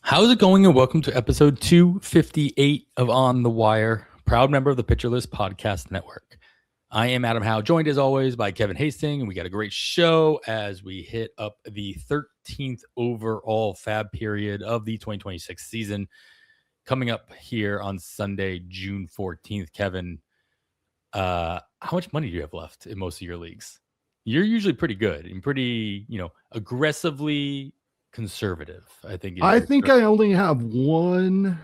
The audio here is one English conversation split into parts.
How's it going? And welcome to episode 258 of On the Wire, proud member of the Pitcher List Podcast Network. I am Adam Howe, joined as always by Kevin Hastings, and we got a great show as we hit up the 13th overall fab period of the 2026 season coming up here on Sunday, June 14th. Kevin, how much money do you have left in most of your leagues? You're usually pretty good and pretty, aggressively conservative, I think. I think I only have one.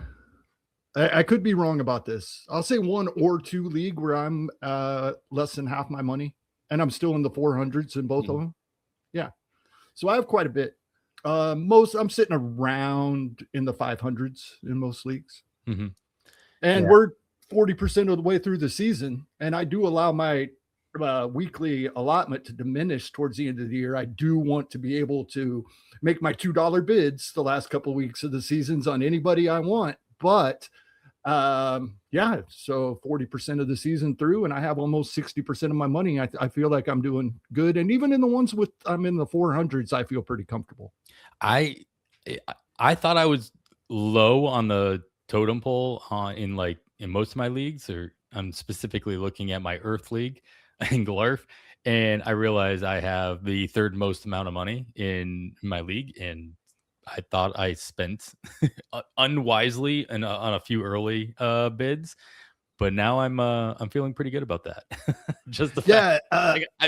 I could be wrong about this. I'll say one or two league where I'm less than half my money, and I'm still in the 400s in both of them. Yeah, so I have quite a bit. I'm sitting around in the 500s in most leagues, and we're 40% of the way through the season, and I do allow my weekly allotment to diminish towards the end of the year. I do want to be able to make my $2 bids the last couple of weeks of the seasons on anybody I want, but so 40% of the season through, and I have almost 60% of my money. I feel like I'm doing good, and even in the ones I'm in the 400s, I feel pretty comfortable. I thought I was low on the totem pole in most of my leagues, or I'm specifically looking at my Earth League in Glarf, and I realized I have the third most amount of money in my league, and I thought I spent unwisely on a few early bids, but now I'm feeling pretty good about that. Just the fact,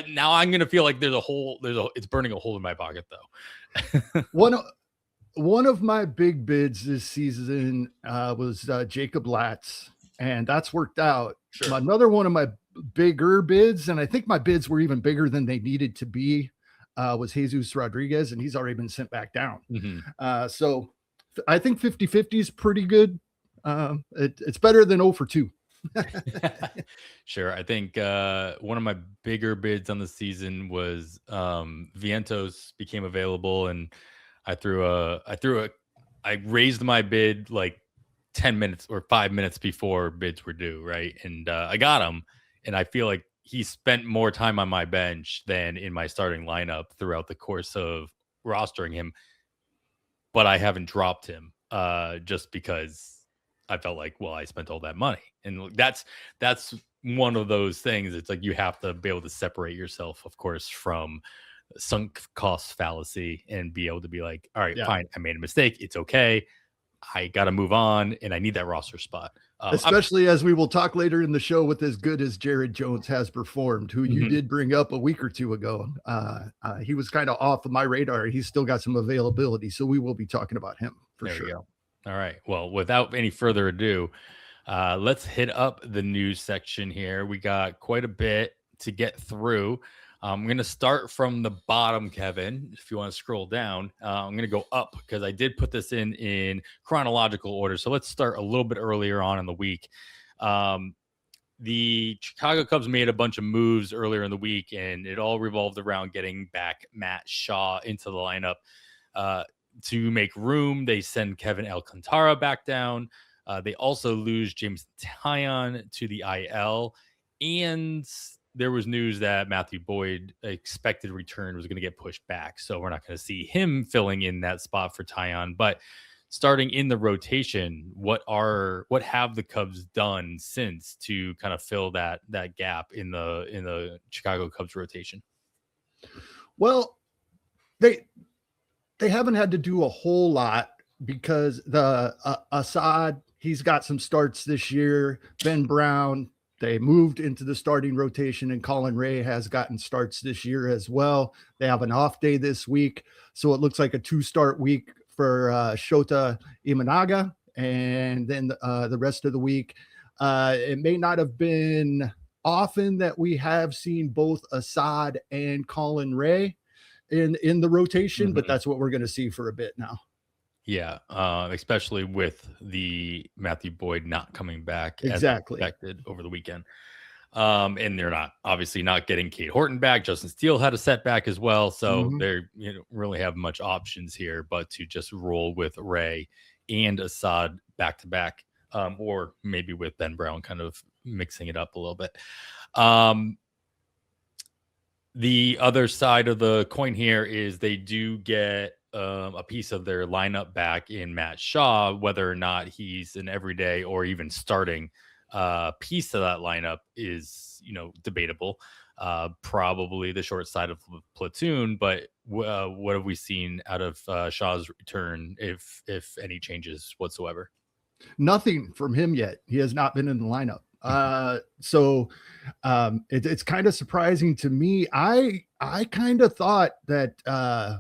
now I'm gonna feel like it's burning a hole in my pocket though. One of my big bids this season was Jacob Latz, and that's worked out. Sure. Another one of my bigger bids, and I think my bids were even bigger than they needed to be, was Jesus Rodriguez, and he's already been sent back down. So I think 50-50 is pretty good. It's better than 0 for 2. Sure. I think one of my bigger bids on the season was Vientos became available, and I raised my bid like 10 minutes or 5 minutes before bids were due, right? And I got him, and I feel like he spent more time on my bench than in my starting lineup throughout the course of rostering him. But I haven't dropped him just because I felt like, well, I spent all that money. And that's one of those things. It's like you have to be able to separate yourself, of course, from sunk cost fallacy and be able to be like, all right, fine, I made a mistake. It's okay. I got to move on, and I need that roster spot. Especially as we will talk later in the show with as good as Jared Jones has performed, who you did bring up a week or two ago. He was kind of off of my radar. He's still got some availability, so we will be talking about him for sure. All right. Well, without any further ado, let's hit up the news section here. We got quite a bit to get through. I'm going to start from the bottom, Kevin. If you want to scroll down, I'm going to go up because I did put this in chronological order. So let's start a little bit earlier on in the week. The Chicago Cubs made a bunch of moves earlier in the week, and it all revolved around getting back Matt Shaw into the lineup. To make room, they send Kevin Alcantara back down. They also lose James Taillon to the IL, and there was news that Matthew Boyd expected return was going to get pushed back. So we're not going to see him filling in that spot for Taillon. But starting in the rotation, what have the Cubs done since to kind of fill that gap in the Chicago Cubs rotation? Well, they haven't had to do a whole lot because the Assad, he's got some starts this year. Ben Brown, they moved into the starting rotation, and Colin Ray has gotten starts this year as well. They have an off day this week, so it looks like a 2-start week for Shota Imanaga, and then the rest of the week. It may not have been often that we have seen both Assad and Colin Ray in the rotation, but that's what we're going to see for a bit now. Yeah, especially with the Matthew Boyd not coming back as expected over the weekend. And they're obviously not getting Cade Horton back. Justin Steele had a setback as well. So they don't really have much options here, but to just roll with Ray and Assad back to back, or maybe with Ben Brown kind of mixing it up a little bit. The other side of the coin here is they do get a piece of their lineup back in Matt Shaw. Whether or not he's an everyday or even starting piece of that lineup is, debatable. Probably the short side of the platoon, but what have we seen out of Shaw's return, if any changes whatsoever? Nothing from him yet. He has not been in the lineup. So it's kind of surprising to me. I kind of thought that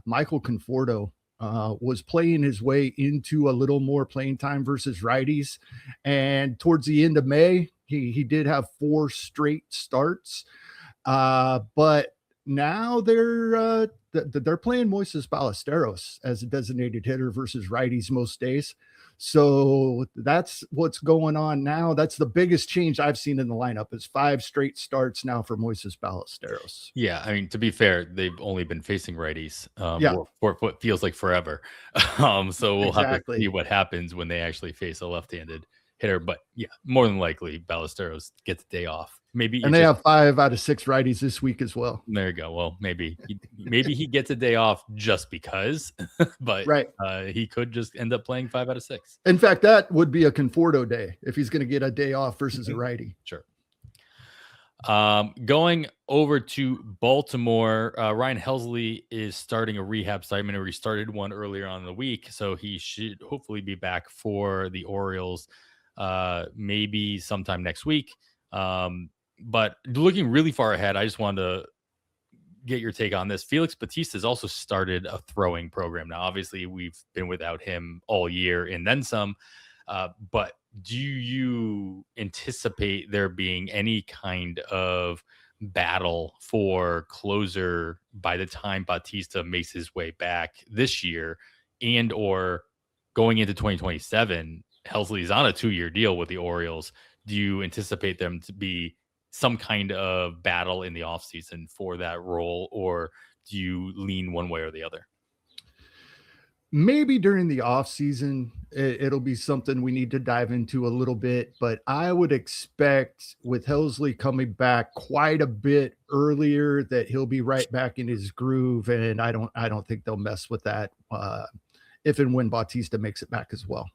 Michael Conforto was playing his way into a little more playing time versus righties, and towards the end of May, he did have 4 straight starts. But now they're playing Moises Ballesteros as a designated hitter versus righties most days. So that's what's going on now. That's the biggest change I've seen in the lineup is 5 straight starts now for Moises Ballesteros. Yeah, I mean, to be fair, they've only been facing righties Yeah. for what feels like forever. So we'll have to Exactly. see what happens when they actually face a left-handed hitter. But yeah, more than likely, Ballesteros gets a day off. Maybe And they have 5 out of 6 righties this week as well. There you go. Well, maybe he gets a day off just because, but Right. He could just end up playing 5 out of 6. In fact, that would be a Conforto day if he's going to get a day off versus a righty. Sure. Going over to Baltimore, Ryan Helsley is starting a rehab site. He started one earlier on in the week, so he should hopefully be back for the Orioles maybe sometime next week. But looking really far ahead, I just wanted to get your take on this. Felix Bautista has also started a throwing program. Now, obviously, we've been without him all year and then some. But do you anticipate there being any kind of battle for closer by the time Bautista makes his way back this year, and or going into 2027? Helsley's on a 2-year deal with the Orioles. Do you anticipate them to be some kind of battle in the offseason for that role, or do you lean one way or the other? Maybe during the offseason, it'll be something we need to dive into a little bit, but I would expect with Helsley coming back quite a bit earlier that he'll be right back in his groove, and I don't think they'll mess with that if and when Bautista makes it back as well.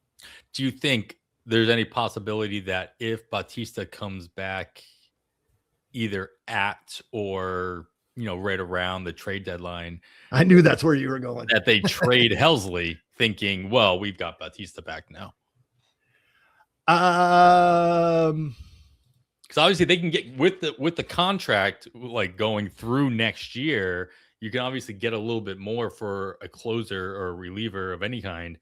Do you think there's any possibility that if Bautista comes back either at or right around the trade deadline, I knew that's where you were going, that they trade Helsley thinking, well, we've got Bautista back now? Because obviously they can get with the contract like going through next year, you can obviously get a little bit more for a closer or a reliever of any kind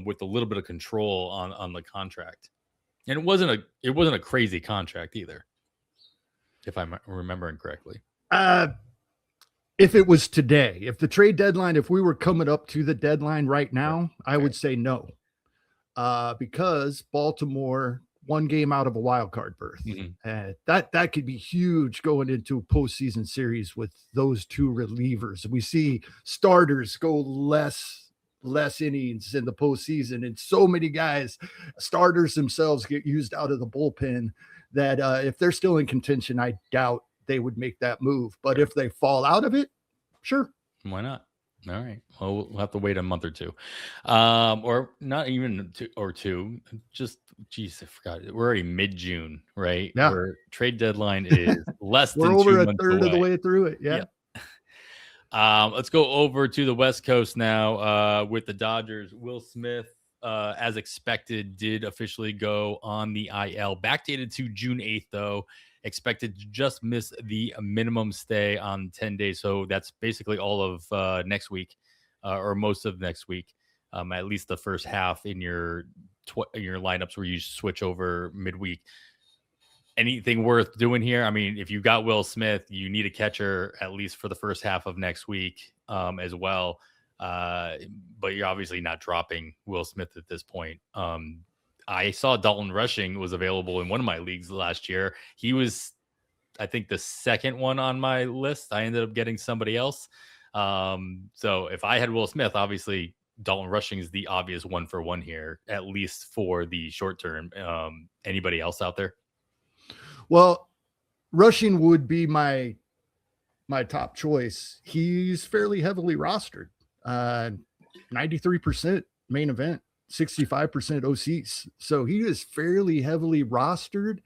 with a little bit of control on the contract. And it wasn't a crazy contract either, if I'm remembering correctly. If it was today, if the trade deadline, if we were coming up to the deadline right now, I would say no, because Baltimore 1 game out of a wild card berth. Mm-hmm. That could be huge going into a postseason series with those 2 relievers. We see starters go less innings in the postseason, and so many guys, starters themselves, get used out of the bullpen that if they're still in contention, I doubt they would make that move. But if they fall out of it, sure. Why not? All right. Well, we'll have to wait a month or 2. Or not even 2. Just, geez, I forgot. We're already mid-June, right? Yeah. Where trade deadline is less than 2 months away. We're over a third of the way through it. Yeah. Let's go over to the West Coast now with the Dodgers. Will Smith, as expected, did officially go on the IL. Backdated to June 8th, though. Expected to just miss the minimum stay on 10 days. So that's basically all of next week or most of next week, at least the first half in your lineups where you switch over midweek. Anything worth doing here? I mean, if you got Will Smith, you need a catcher at least for the first half of next week as well. But you're obviously not dropping Will Smith at this point. I saw Dalton Rushing was available in one of my leagues last year. He was, I think, the second one on my list. I ended up getting somebody else. So if I had Will Smith, obviously Dalton Rushing is the obvious 1-for-1 here, at least for the short term. Anybody else out there? Well, Rushing would be my top choice. He's fairly heavily rostered. 93% main event, 65% OCs. So he is fairly heavily rostered.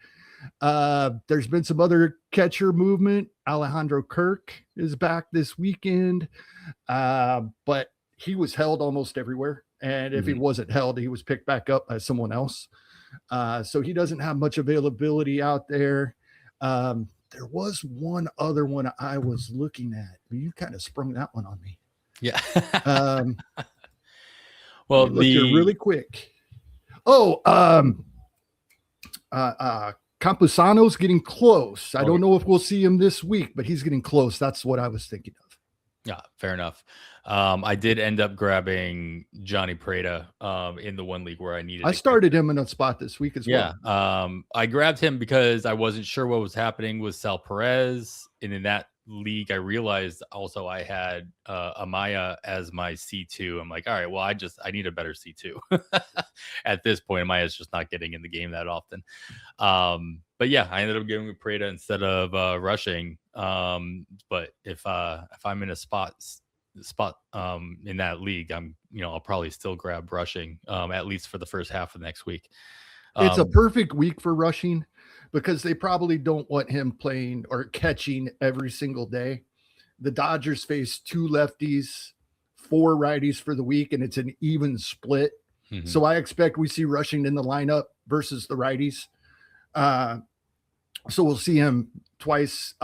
There's been some other catcher movement. Alejandro Kirk is back this weekend, but he was held almost everywhere. And if he wasn't held, he was picked back up by someone else. So he doesn't have much availability out there. There was one other one I was looking at. You kind of sprung that one on me. Yeah. Well, look here really quick. Oh, Campusano's getting close. I don't know if we'll see him this week, but he's getting close. That's what I was thinking of. Yeah, fair enough. I did end up grabbing Johnny Prada in the one league where I needed. I started him in a spot this week as well. Yeah, I grabbed him because I wasn't sure what was happening with Sal Perez, and in that league, I realized also I had Amaya as my C2. I'm like, all right, well, I need a better C2 at this point. Amaya's just not getting in the game that often. But yeah, I ended up going with Prada instead of rushing. But if I'm in a spot in that league, I'll probably still grab rushing at least for the first half of next week. It's a perfect week for rushing because they probably don't want him playing or catching every single day. The Dodgers face 2 lefties, 4 righties for the week, and it's an even split. Mm-hmm. So I expect we see rushing in the lineup versus the righties. So we'll see him twice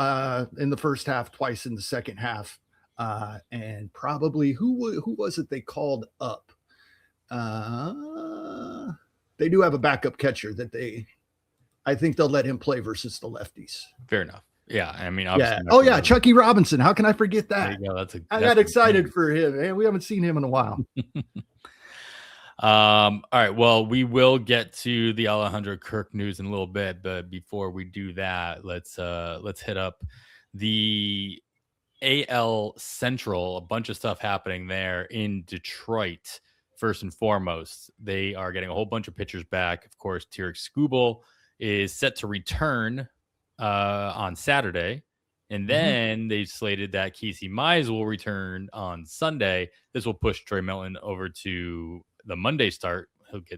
in the first half, twice in the second half. And probably who was it they called up? They do have a backup catcher that I think they'll let him play versus the lefties. Fair enough. Yeah. I mean, yeah. Oh yeah. Chucky Robinson. How can I forget that? I got excited for him. Man, we haven't seen him in a while. All right. Well, we will get to the Alejandro Kirk news in a little bit, but before we do that, let's hit up the AL Central. A bunch of stuff happening there in Detroit. First and foremost, they are getting a whole bunch of pitchers back. Of course, Tarik Skubal is set to return on Saturday. And then they've slated that Casey Mize will return on Sunday. This will push Troy Melton over to the Monday start.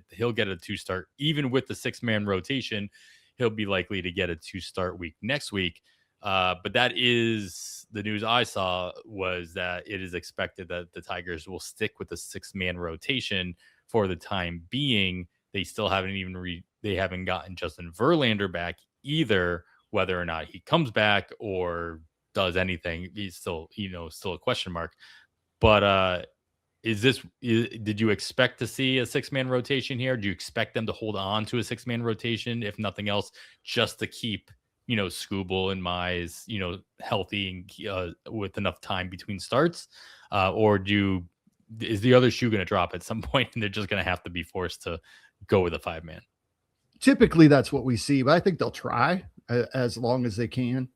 He'll get a 2-start. Even with the 6-man rotation, he'll be likely to get a 2-start week next week. But that is the news I saw, was that it is expected that the Tigers will stick with the 6-man rotation for the time being. They still haven't they haven't gotten Justin Verlander back either. Whether or not he comes back or does anything, he's still a question mark. But did you expect to see a 6-man rotation here? Do you expect them to hold on to a 6-man rotation, if nothing else, just to keep Skubal and Mize, healthy and with enough time between starts? Or is the other shoe going to drop at some point and they're just going to have to be forced to go with a 5-man? Typically that's what we see, but I think they'll try as long as they can.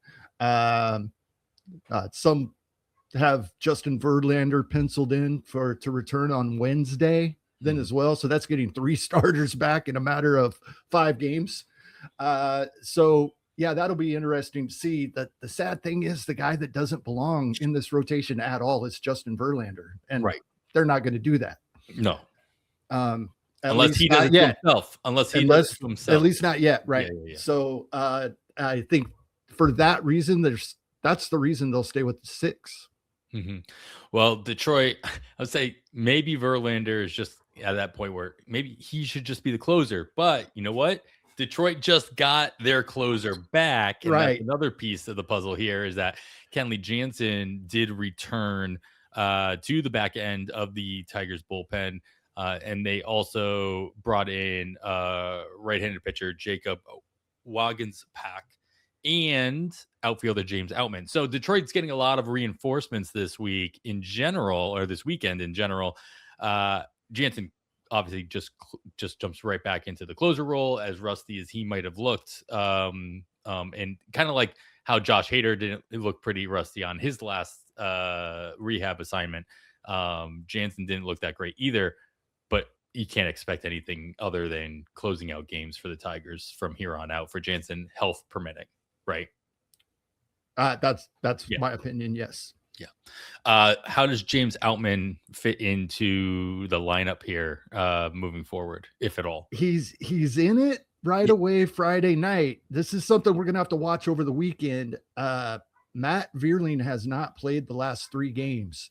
Some have Justin Verlander penciled in to return on Wednesday then as well. So that's getting 3 starters back in a matter of 5 games. So yeah, that'll be interesting to see. That the sad thing is the guy that doesn't belong in this rotation at all is Justin Verlander. And they're not going to do that. No. Unless he does it himself. At least not yet. Right. Yeah. So I think for that reason, that's the reason they'll stay with the 6. Mm-hmm. Well, Detroit, I would say maybe Verlander is just at that point where maybe he should just be the closer. But you know what? Detroit just got their closer back. And that's another piece of the puzzle here, is that Kenley Jansen did return to the back end of the Tigers bullpen. And they also brought in right-handed pitcher Jacob Wagenspach and outfielder James Outman. So Detroit's getting a lot of reinforcements this week in general, or this weekend in general. Jansen obviously just jumps right back into the closer role, as rusty as he might have looked. And kind of like how Josh Hader didn't look pretty rusty on his last rehab assignment. Jansen didn't look that great either, but you can't expect anything other than closing out games for the Tigers from here on out for Jansen, health permitting, right? That's my opinion. Yes. How does James Outman fit into the lineup here moving forward, if at all? He's in it right away Friday night. This is something we're gonna have to watch over the weekend. Matt Vierling has not played the last 3 games.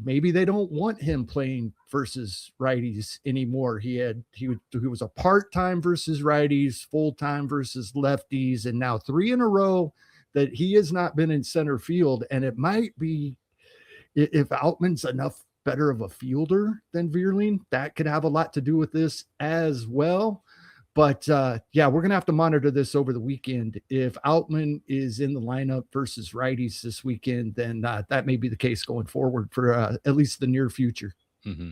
Maybe they don't want him playing versus righties anymore. He was a part-time versus righties, full-time versus lefties, and now 3 in a row that he has not been in center field. And it might be, if Outman's enough better of a fielder than Vierling, that could have a lot to do with this as well. But yeah, we're going to have to monitor this over the weekend. If Outman is in the lineup versus righties this weekend, then that may be the case going forward for at least the near future. Mm-hmm.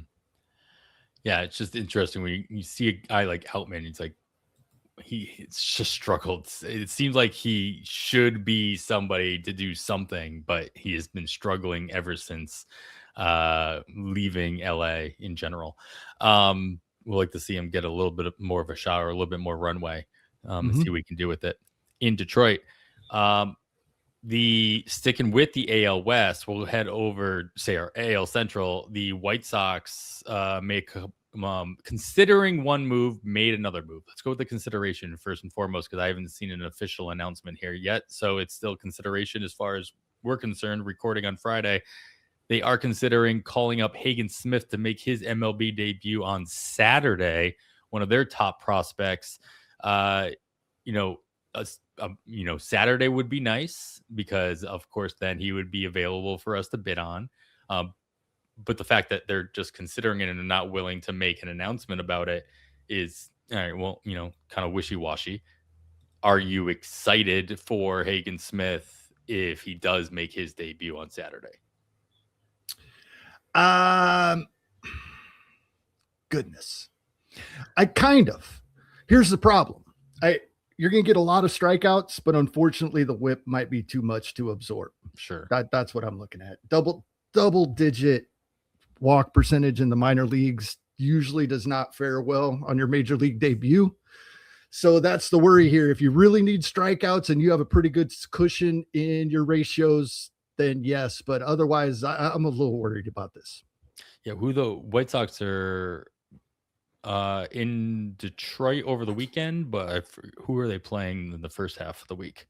Yeah, it's just interesting when you see a guy like Outman. It's like he's just struggled. It seems like he should be somebody to do something, but he has been struggling ever since leaving LA in general. We'd like to see him get a little bit more of a shot or a little bit more runway and see what we can do with it. In Detroit, sticking with the AL West, we'll head over, say, our AL Central. The White Sox considering one move, made another move. Let's go with the consideration first and foremost, because I haven't seen an official announcement here yet. So it's still consideration as far as we're concerned, recording on Friday. They are considering calling up Hagen Smith to make his MLB debut on Saturday, one of their top prospects. Saturday would be nice because, of course, then he would be available for us to bid on. But the fact that they're just considering it and not willing to make an announcement about it is, all right, well, kind of wishy-washy. Are you excited for Hagen Smith if he does make his debut on Saturday? Goodness. Here's the problem. You're going to get a lot of strikeouts, but unfortunately the whip might be too much to absorb. Sure. That's what I'm looking at. Double digit walk percentage in the minor leagues usually does not fare well on your major league debut. So that's the worry here. If you really need strikeouts and you have a pretty good cushion in your ratios, then yes, but otherwise I'm a little worried about this. Yeah. Who the White Sox are in Detroit over the weekend, but who are they playing in the first half of the week?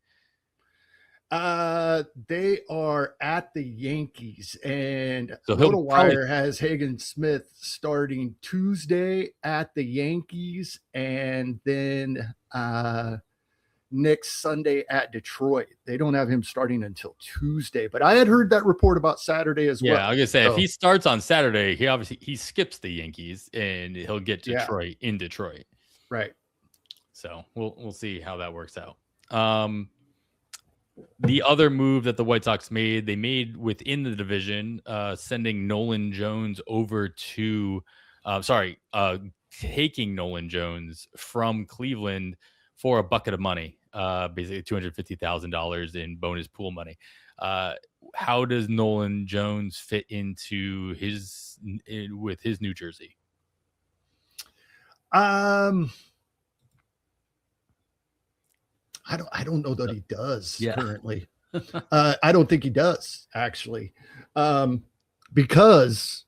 They are at the Yankees, and so RotoWire has Hagen Smith starting Tuesday at the Yankees, and then next Sunday at Detroit. They don't have him starting until Tuesday, but I had heard that report about Saturday as well. Yeah, I was gonna say, if he starts on Saturday, he skips the Yankees and he'll get Detroit in Detroit. Right. So we'll see how that works out. The other move that the White Sox made, they made within the division, sending Nolan Jones over to, taking Nolan Jones from Cleveland for a bucket of money, basically $250,000 in bonus pool money. How does Nolan Jones fit into with his New Jersey? I don't know that he does currently. I don't think he does actually, because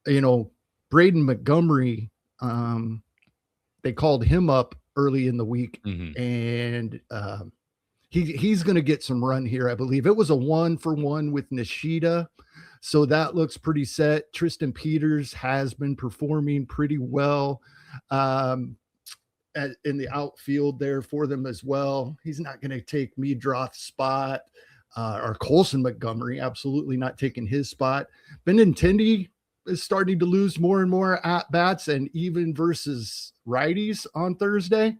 Braden Montgomery, they called him up early in the week, and he's going to get some run here. I believe it was a 1-for-1 with Nishida, so that looks pretty set. Tristan Peters has been performing pretty well in the outfield there for them as well. He's not going to take Meadroth's spot, or Colson Montgomery, absolutely not taking his spot. Benintendi is starting to lose more and more at bats, and even versus righties on Thursday,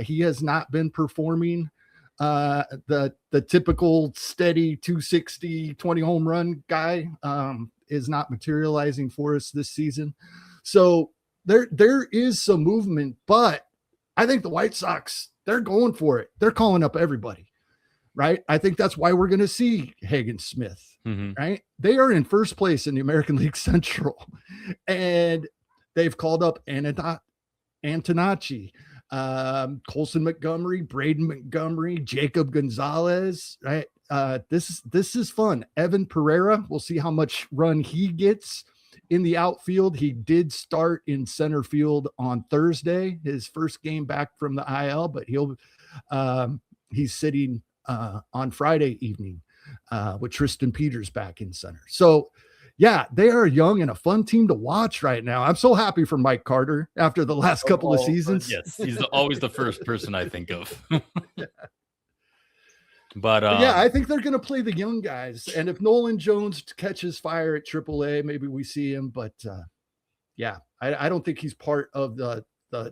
he has not been performing the typical steady 260, 20 home run guy, is not materializing for us this season. So there is some movement, but I think the White Sox, they're going for it. They're calling up everybody, right? I think that's why we're going to see Hagen Smith, right? They are in first place in the American League Central, and they've called up Antonacci, Colson Montgomery, Braden Montgomery, Jacob Gonzalez, right? this is fun. Evan Pereira, we'll see how much run he gets in the outfield. He did start in center field on Thursday, his first game back from the IL, but he's sitting on Friday evening with Tristan Peters back in center. So yeah, they are young and a fun team to watch right now. I'm so happy for Mike Carter after the last couple of seasons. Yes, he's always the first person I think of. But yeah, I think they're going to play the young guys. And if Nolan Jones catches fire at AAA, maybe we see him. But yeah, I don't think he's part of the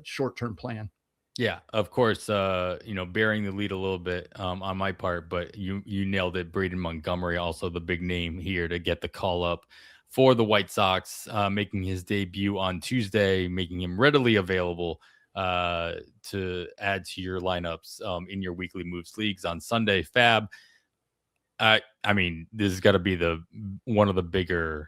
short-term plan. Yeah, of course, bearing the lead a little bit on my part, but you nailed it. Braden Montgomery, also the big name here to get the call up for the White Sox, making his debut on Tuesday, making him readily available to add to your lineups in your weekly moves leagues on Sunday. Fab. I mean, this has got to be one of the bigger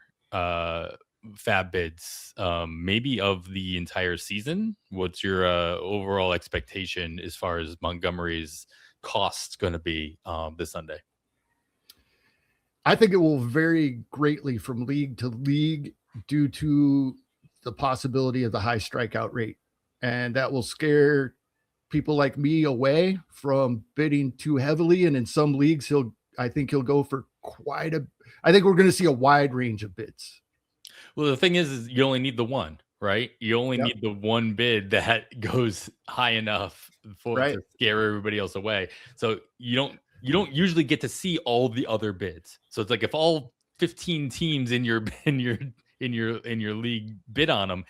fab bids maybe of the entire season. What's your overall expectation as far as Montgomery's cost going to be this Sunday? I think it will vary greatly from league to league due to the possibility of the high strikeout rate, and that will scare people like me away from bidding too heavily. And in some leagues I think he'll go for I think we're going to see a wide range of bids. Well, the thing is you only need the one, right? You only need the one bid that goes high enough to scare everybody else away. So you don't usually get to see all the other bids. So it's like if all 15 teams in your league bid on them,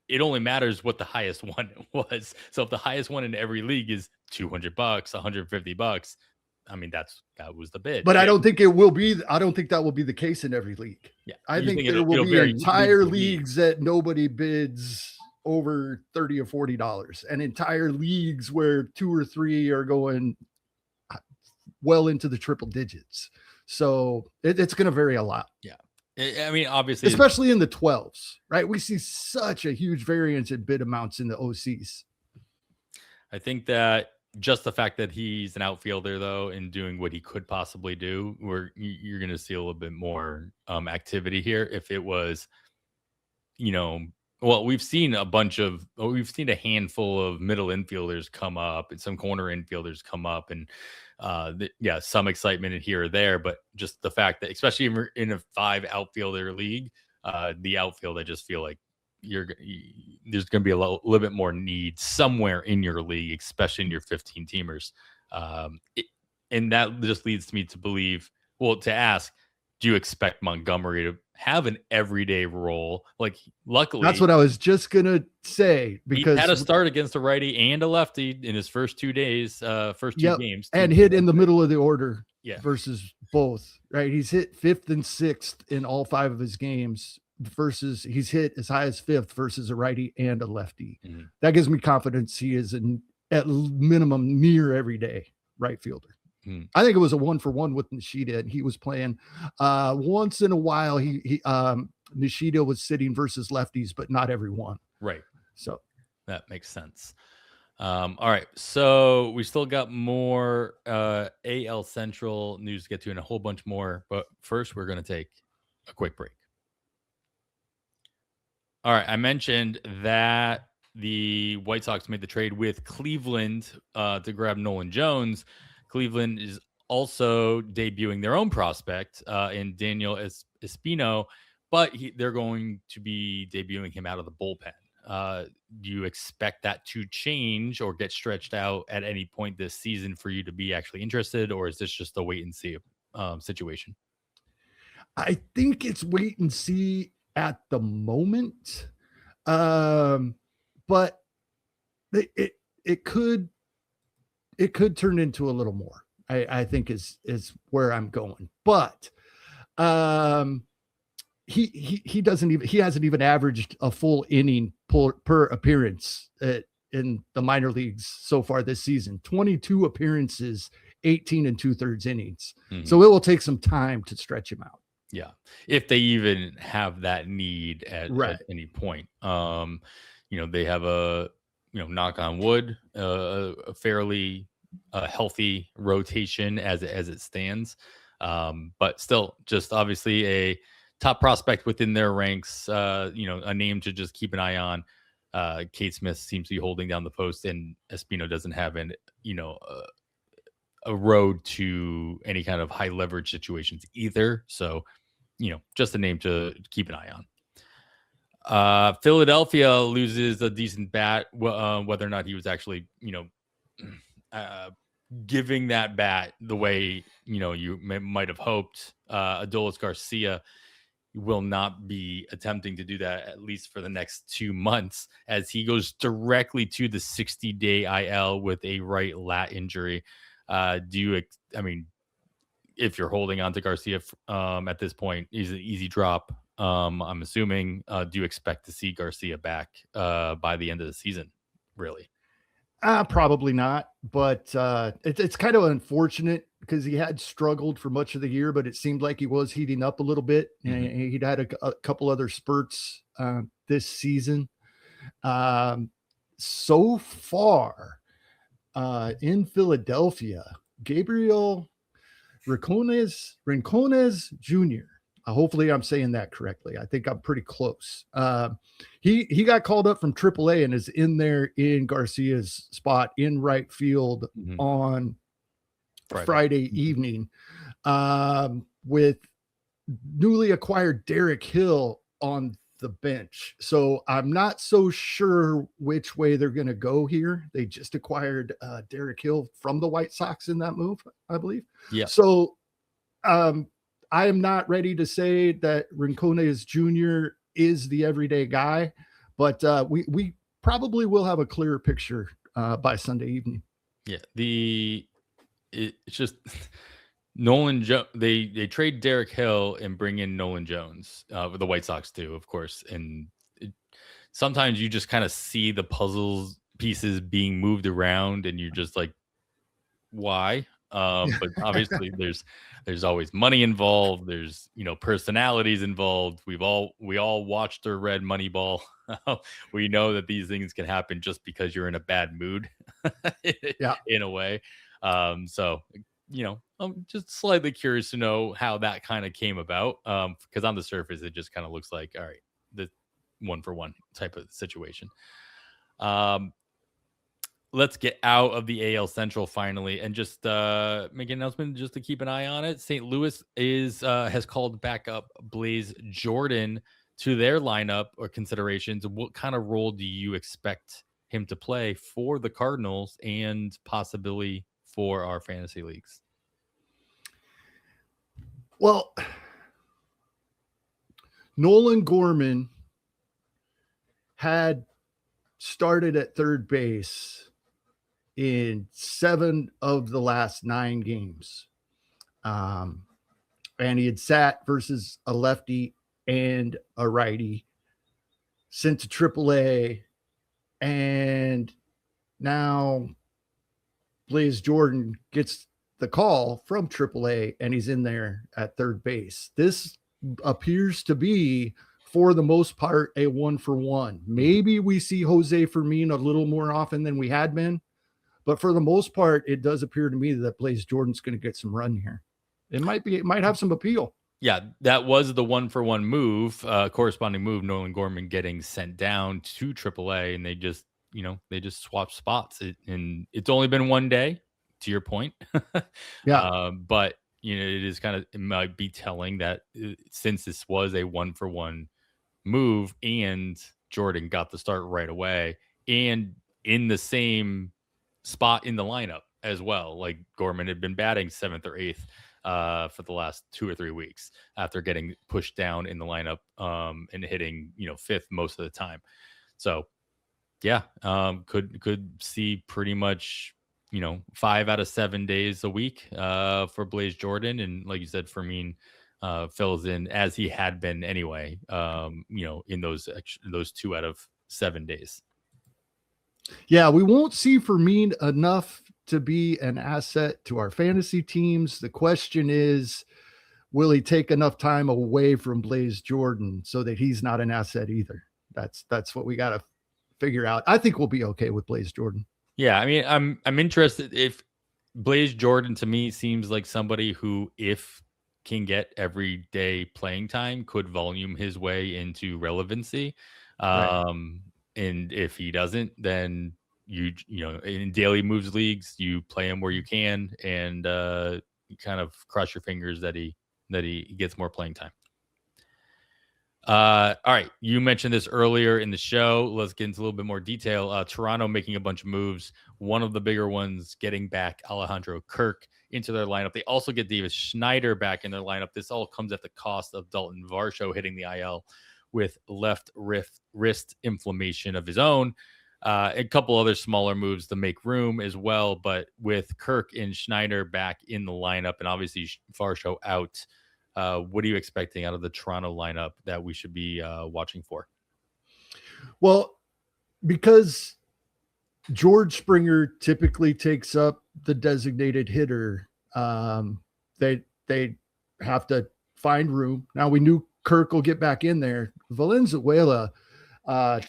it only matters what the highest one was. So if the highest one in every league is $200, $150, I mean, that was the bid. But I don't think it will be. I don't think that will be the case in every league. Yeah, I think there will be entire leagues that nobody bids over $30 or $40, and entire leagues where 2 or 3 are going well into the triple digits. So it's going to vary a lot. Yeah. I mean, obviously, especially in the 12s, right? We see such a huge variance in bid amounts in the OCs. I think that just the fact that he's an outfielder, though, and doing what he could possibly do, you're going to see a little bit more activity here. If it was, we've seen a handful of middle infielders come up and some corner infielders come up, and some excitement in here or there. But just the fact that, especially in a 5 outfielder league, the outfield, I just feel like there's going to be a little bit more need somewhere in your league, especially in your 15 teamers. And that just leads me to ask, do you expect Montgomery to have an everyday role? Like, luckily, that's what I was just going to say, because he had a start against a righty and a lefty in his first 2 days, first two games, and hit in the middle of the order versus both, right? He's hit 5th and 6th in all 5 of his games, versus he's hit as high as 5th versus a righty and a lefty. Mm-hmm. That gives me confidence he is at minimum near everyday right fielder. Mm-hmm. I think it was a 1-for-1 with Nishida, and he was playing once in a while. Nishida was sitting versus lefties, but not every one. Right. So that makes sense. All right. So we still got more AL Central news to get to and a whole bunch more. But first, we're going to take a quick break. All right. I mentioned that the White Sox made the trade with Cleveland to grab Nolan Jones. Cleveland is also debuting their own prospect in Daniel Espino, but they're going to be debuting him out of the bullpen. Do you expect that to change or get stretched out at any point this season for you to be actually interested, or is this just a wait and see situation? I think it's wait and see at the moment, but it could turn into a little more. I think is where I'm going, but he hasn't even averaged a full inning per appearance in the minor leagues so far this season. 22 appearances, 18 2/3 innings. Mm-hmm. So it will take some time to stretch him out. Yeah, if they even have that need at any point. They have a knock on wood, a fairly a healthy rotation as it stands. But still, just obviously a top prospect within their ranks. A name to just keep an eye on. Kate Smith seems to be holding down the post, and Espino doesn't have a road to any kind of high leverage situations either. So, just a name to keep an eye on. Philadelphia loses a decent bat, whether or not he was actually, giving that bat the way, you might have hoped. Adolis Garcia will not be attempting to do that, at least for the next 2 months, as he goes directly to the 60-day IL with a right lat injury. If you're holding on to Garcia at this point, he's an easy drop. I'm assuming. Do you expect to see Garcia back by the end of the season? Really? Probably not, but it's kind of unfortunate because he had struggled for much of the year, but it seemed like he was heating up a little bit. Mm-hmm. And he'd had a couple other spurts this season. So far in Philadelphia, Gabriel Rincones Jr. Hopefully I'm saying that correctly. I think I'm pretty close. He got called up from AAA and is in there in Garcia's spot in right field on Friday evening with newly acquired Derek Hill on the bench. So I'm not so sure which way they're going to go here. They just acquired Derek Hill from the White Sox in that move, I believe. Yeah. So I am not ready to say that Rincones Jr. is the everyday guy, but we probably will have a clearer picture by Sunday evening. Yeah, it's just Nolan Jones. They trade Derek Hill and bring in Nolan Jones with the White Sox too, of course. And sometimes you just kind of see the puzzle pieces being moved around, and you're just like, why? But obviously there's always money involved. There's, personalities involved. We all watched or read Moneyball. We know that these things can happen just because you're in a bad mood in a way. So, I'm just slightly curious to know how that kind of came about. Because on the surface, it just kind of looks like, all right, the 1-for-1 type of situation. Let's get out of the AL Central finally and just make an announcement just to keep an eye on it. St. Louis has called back up Blaze Jordan to their lineup or considerations. What kind of role do you expect him to play for the Cardinals and possibly for our fantasy leagues? Well, Nolan Gorman had started at third base in 7 of the last 9 games. And he had sat versus a lefty and a righty, sent to AAA, and now Blaze Jordan gets the call from AAA, and he's in there at third base. This appears to be, for the most part, a 1-for-1. Maybe we see Jose Fermin a little more often than we had been, but for the most part, it does appear to me that Blaze Jordan's going to get some run here. It might have some appeal. Yeah, that was the 1-for-1 move, corresponding move. Nolan Gorman getting sent down to AAA, and they just swapped spots. And it's only been 1 day, to your point. Yeah. But it might be telling that since this was a 1-for-1 move, and Jordan got the start right away, and in the same spot in the lineup as well. Like Gorman had been batting 7th or 8th for the last 2 or 3 weeks after getting pushed down in the lineup and hitting 5th most of the time. So yeah, could see pretty much 5 out of 7 days a week for Blaze Jordan, and like you said, Fermin fills in as he had been anyway. In those 2 out of 7 days. Yeah, we won't see Fermin enough to be an asset to our fantasy teams. The question is, will he take enough time away from Blaze Jordan so that he's not an asset either? That's what we got to figure out. I think we'll be okay with Blaze Jordan. Yeah, I mean, I'm interested if Blaze Jordan to me seems like somebody who, if can get everyday playing time, could volume his way into relevancy. Right. And if he doesn't, then you know, in daily moves leagues, you play him where you can, and you kind of cross your fingers that he gets more playing time. All right, you mentioned this earlier in the show. Let's get into a little bit more detail. Toronto making a bunch of moves. One of the bigger ones getting back Alejandro Kirk into their lineup. They also get Davis Schneider back in their lineup. This all comes at the cost of Dalton Varsho hitting the IL with left wrist inflammation of his own. A couple other smaller moves to make room as well. But with Kirk and Schneider back in the lineup, and obviously Varsho out, what are you expecting out of the Toronto lineup that we should be watching for? Well, because George Springer typically takes up the designated hitter, they have to find room. Now, we knew Kirk will get back in there. Valenzuela,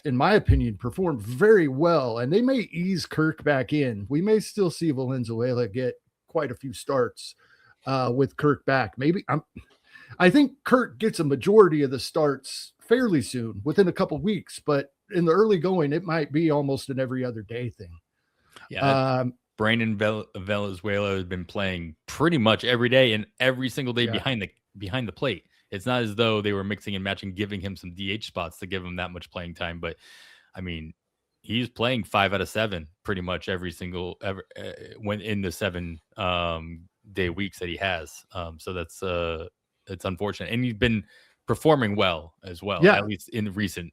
in my opinion, performed very well, and they may ease Kirk back in. We may still see Valenzuela get quite a few starts with Kirk back. I think Kirk gets a majority of the starts fairly soon, within a couple weeks, but in the early going, it might be almost an every other day thing. Yeah. Brandon Valenzuela has been playing pretty much every day and every single day behind the plate. It's not as though they were mixing and matching, giving him some DH spots to give him that much playing time. But I mean, he's playing 5 out of 7 pretty much when in the 7 day weeks that he has. So that's it's unfortunate, and he's been performing well as well, at least in recent.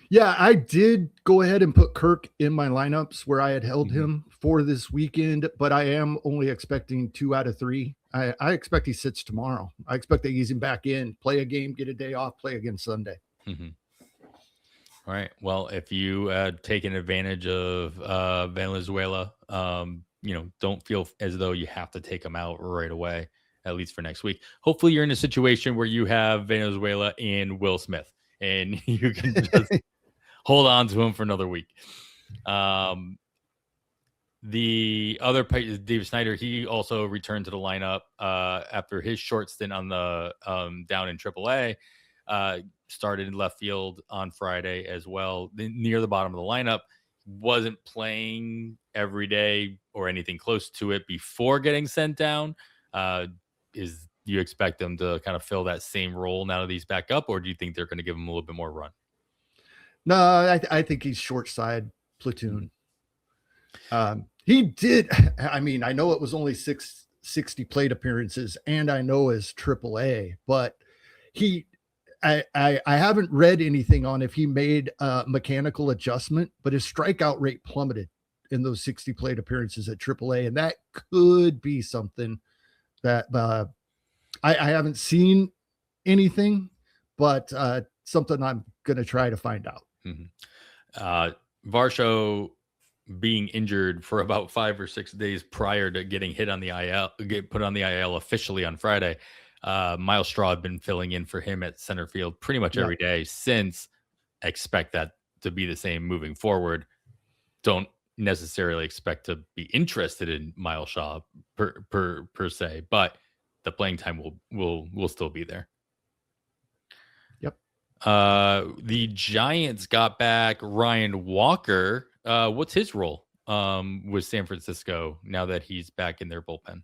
Yeah, I did go ahead and put Kirk in my lineups where I had held him for this weekend, but I am only expecting 2 out of 3. I expect he sits tomorrow. I expect they ease him back in, play a game, get a day off, play again Sunday. Mm-hmm. All right. Well, if you taken advantage of Valenzuela, don't feel as though you have to take him out right away, at least for next week. Hopefully you're in a situation where you have Valenzuela and Will Smith, and you can just hold on to him for another week. The other part is David Schneider. He also returned to the lineup after his short stint on the down in AAA. Started in left field on Friday as well, near the bottom of the lineup. Wasn't playing every day or anything close to it before getting sent down. Is you expect them to kind of fill that same role now that he's back up, or do you think they're going to give him a little bit more run? No, I think he's short side platoon. He did. I mean, I know it was only 60 plate appearances, and I know as AAA, but I haven't read anything on if he made a mechanical adjustment, but his strikeout rate plummeted in those 60 plate appearances at AAA, and that could be something that I haven't seen anything, but something I'm going to try to find out. Varsho being injured for about 5 or 6 days prior to getting put on the IL officially on Friday. Miles Straw had been filling in for him at center field pretty much every day since. Expect that to be the same moving forward. Don't necessarily expect to be interested in Miles Straw per se, but the playing time will still be there. Yep. The Giants got back Ryan Walker. What's his role with San Francisco now that he's back in their bullpen?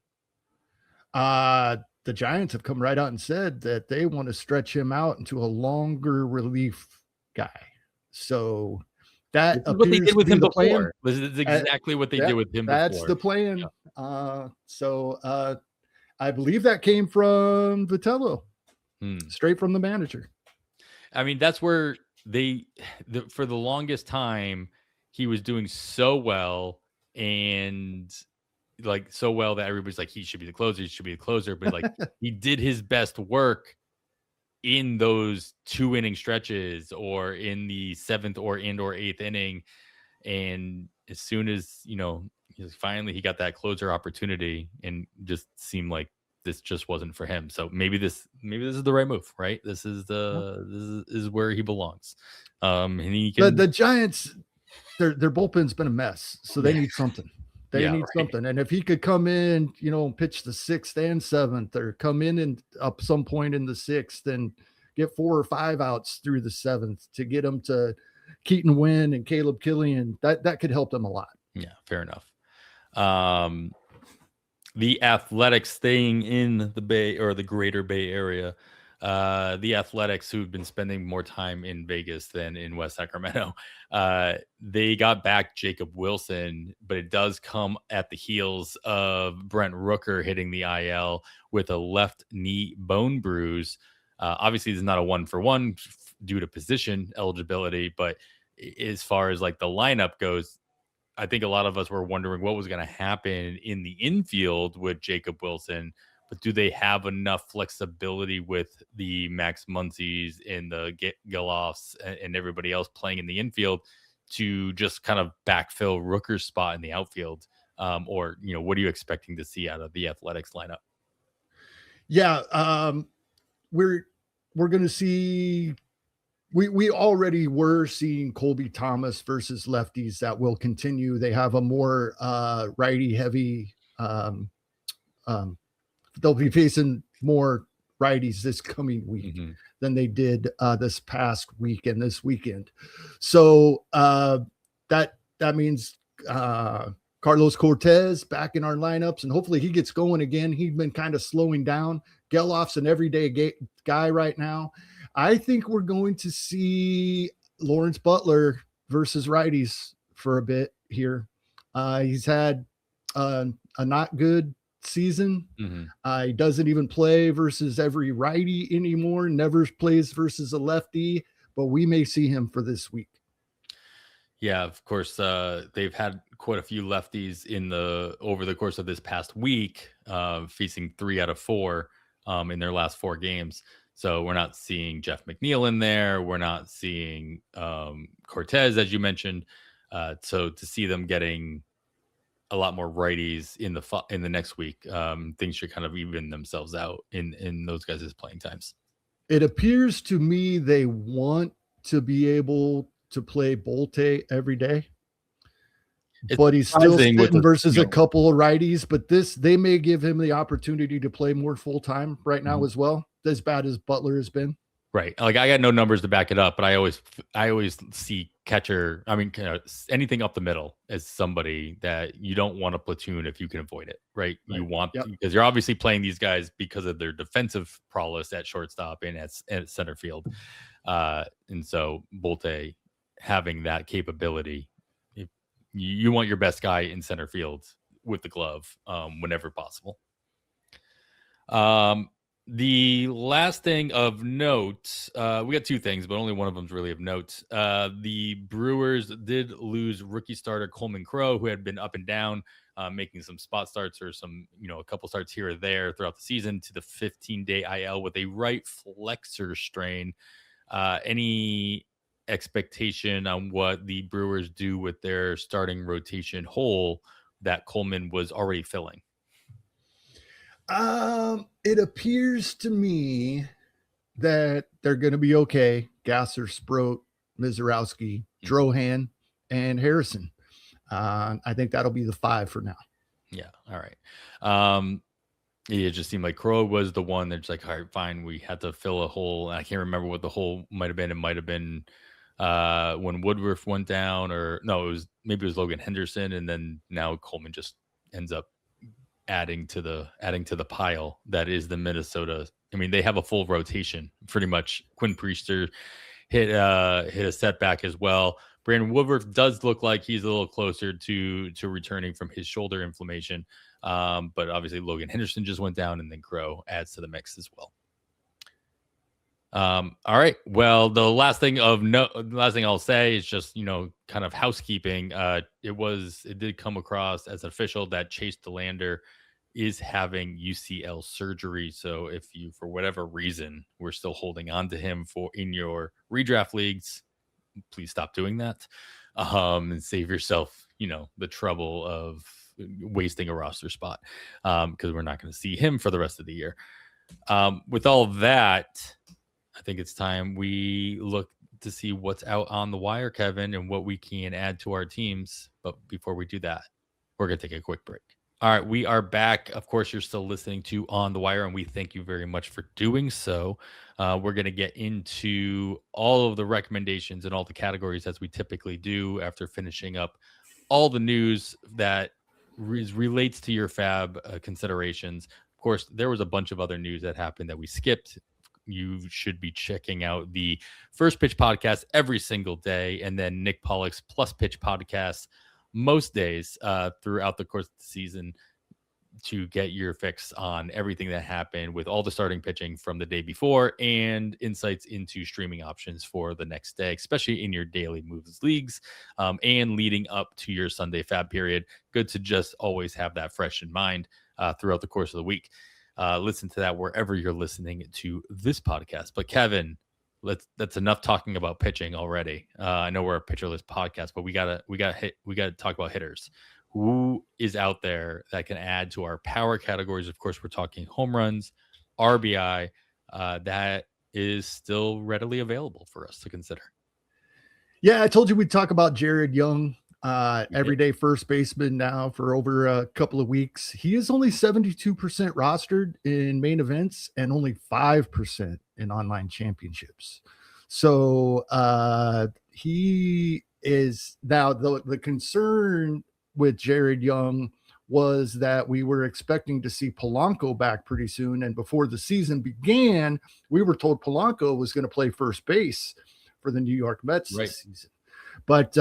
The Giants have come right out and said that they want to stretch him out into a longer relief guy. So that is what they did with him before. This is exactly what they did with him that's before. The plan. Yeah. I believe that came from Vitello, straight from the manager. I mean, that's where for the longest time, he was doing so well, and like so well that everybody's like, he should be the closer. But like he did his best work in those 2-inning stretches or in the 7th or 8th inning. And as soon as, finally he got that closer opportunity, and just seemed like this just wasn't for him. So maybe this is the right move, right? This is this is where he belongs. And he can... the Giants, their bullpen's been a mess, so they need something. They Yeah, need right. something. And if he could come in, pitch the 6th and 7th, or come in and up some point in the 6th and get 4 or 5 outs through the 7th to get them to Keaton Wynn and Caleb Killian, that could help them a lot. Yeah, fair enough. The Athletics, staying in the Bay or the greater Bay Area, the Athletics, who've been spending more time in Vegas than in West Sacramento, they got back Jacob Wilson, but it does come at the heels of Brent Rooker hitting the IL with a left knee bone bruise. Obviously, this is not a 1-for-1 due to position eligibility, but as far as like the lineup goes, I think a lot of us were wondering what was going to happen in the infield with Jacob Wilson, but do they have enough flexibility with the Max Muncies and the Geloffs and everybody else playing in the infield to just kind of backfill Rooker's spot in the outfield? Or, what are you expecting to see out of the Athletics lineup? Yeah, we're going to see. We already were seeing Colby Thomas versus lefties. That will continue. They have a more righty heavy. They'll be facing more righties this coming week than they did this past week and this weekend. So that means Carlos Cortez back in our lineups, and hopefully he gets going again. He's been kind of slowing down. Geloff's an everyday guy right now. I think we're going to see Lawrence Butler versus righties for a bit here. He's had a not good season. He doesn't even play versus every righty anymore, never plays versus a lefty, but we may see him for this week. Yeah, of course, they've had quite a few lefties over the course of this past week, facing 3 out of 4 in their last 4 games. So we're not seeing Jeff McNeil in there. We're not seeing Cortez, as you mentioned. So to see them getting a lot more righties in the next week, things should kind of even themselves out in those guys' playing times. It appears to me they want to be able to play Bolte every day. But he's still sitting versus a couple of righties. But they may give him the opportunity to play more full time right now as well, as bad as Butler has been. Right. Like, I got no numbers to back it up, but I always see catcher. I mean, anything up the middle as somebody that you don't want to platoon if you can avoid it. Right. You want, because you're obviously playing these guys because of their defensive prowess at shortstop and at center field. And so Bolte having that capability, you want your best guy in center field with the glove whenever possible. The last thing of note, we got 2 things, but only one of them's really of note. The Brewers did lose rookie starter Coleman Crow, who had been up and down, making some spot starts or some, a couple starts here or there throughout the season, to the 15-day IL with a right flexor strain. Any expectation on what the Brewers do with their starting rotation hole that Coleman was already filling? It appears to me that they're going to be okay. Gasser, Sproat, Mizorowski, Drohan, and Harrison. I think that'll be the 5 for now. Yeah. All right. It just seemed like Crow was the one that's like, all right, fine. We had to fill a hole. I can't remember what the hole might have been. It might have been when Woodruff went down, or no, maybe it was Logan Henderson. And then now Coleman just ends up adding to the pile that is the Minnesota. I mean, they have a full rotation pretty much. Quinn Priester hit a setback as well. Brandon Woodruff does look like he's a little closer to returning from his shoulder inflammation. But obviously Logan Henderson just went down, and then Crow adds to the mix as well. All right. Well, the last thing I'll say is just, kind of housekeeping. It did come across as official that Chase Dollander is having UCL surgery. So if you, for whatever reason, we're still holding on to him in your redraft leagues, please stop doing that. And save yourself, the trouble of wasting a roster spot, because we're not going to see him for the rest of the year. With all that, I think it's time we look to see what's out on the wire, Kevin, and what we can add to our teams. But before we do that, We're going to take a quick break. All right, we are back. Of course, you're still listening to On the Wire, and we thank you very much for doing so. We're going to get into all of the recommendations and all the categories as we typically do after finishing up all the news that relates to your fab considerations. Of course, there was a bunch of other news that happened that we skipped. You should be checking out the First Pitch podcast every single day, and then Nick Pollock's Plus Pitch podcast most days throughout the course of the season to get your fix on everything that happened with all the starting pitching from the day before and insights into streaming options for the next day, especially in your daily moves leagues and leading up to your Sunday fab period. Good to just always have that fresh in mind throughout the course of the week. Listen to that wherever you're listening to this podcast. But Kevin, that's enough talking about pitching already. I know we're a pitcherless podcast, but we gotta talk about hitters. Who is out there that can add to our power categories? Of course, we're talking home runs, RBI. That is still readily available for us to consider. Yeah, I told you we'd talk about Jared Young, everyday first baseman now for over a couple of weeks. He is only 72% rostered in main events and only 5% in online championships. So he is now the concern with Jared Young was that we were expecting to see Polanco back pretty soon. And before the season began, we were told Polanco was going to play first base for the New York Mets this season. But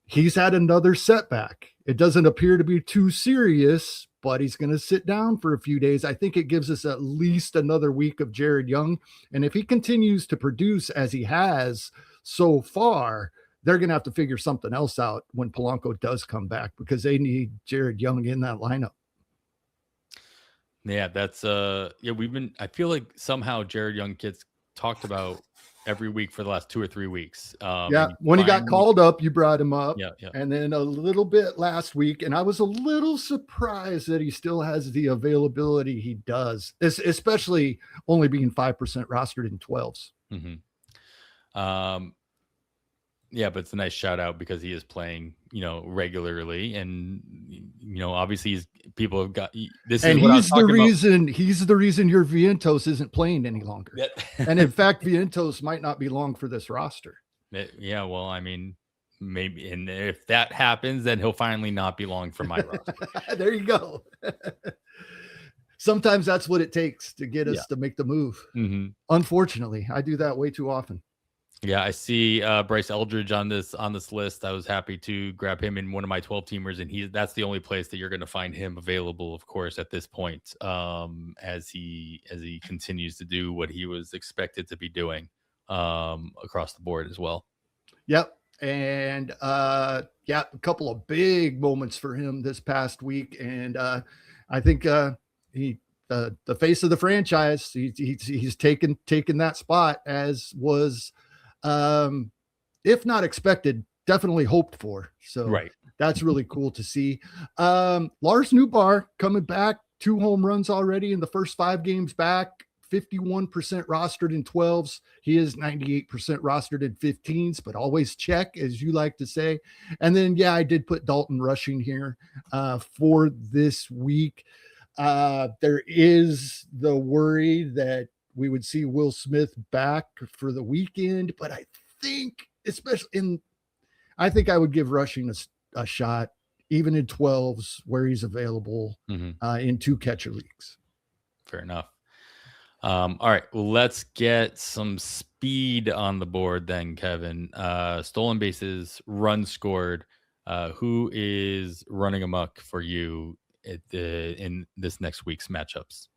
he's had another setback. It doesn't appear to be too serious, but he's going to sit down for a few days. I think it gives us at least another week of Jared Young. And if he continues to produce as he has so far, they're going to have to figure something else out when Polanco does come back because they need Jared Young in that lineup. Yeah, that's I feel like somehow Jared Young gets talked about every week for the last 2 or 3 weeks. When he got called up, you brought him up. Yeah. And then a little bit last week, and I was a little surprised that he still has the availability he does, especially only being 5% rostered in 12s. Mm-hmm. Yeah, but it's a nice shout out because he is playing, regularly, and obviously people have got this. And he's the reason. He's the reason your Vientos isn't playing any longer. And in fact, Vientos might not be long for this roster. Yeah, well, I mean, maybe, and if that happens, then he'll finally not be long for my roster. There you go. Sometimes that's what it takes to get us to make the move. Mm-hmm. Unfortunately, I do that way too often. Yeah, I see Bryce Eldridge on this list. I was happy to grab him in one of my 12 teamers, and that's the only place that you're going to find him available, of course, at this point, as he continues to do what he was expected to be doing across the board as well. Yep. And a couple of big moments for him this past week, and I think he the face of the franchise. He's taken that spot, as was. If not expected, definitely hoped for. So that's really cool to see. Lars Nootbaar coming back, 2 home runs already in the first 5 games back, 51% rostered in 12s. He is 98% rostered in 15s, but always check, as you like to say. And then, I did put Dalton rushing here for this week. There is the worry that we would see Will Smith back for the weekend, but I think, I think I would give rushing a shot, even in 12s where he's available in 2 catcher leagues. Fair enough. All right, well, let's get some speed on the board then, Kevin. Stolen bases, runs scored. Who is running amok for you in this next week's matchups?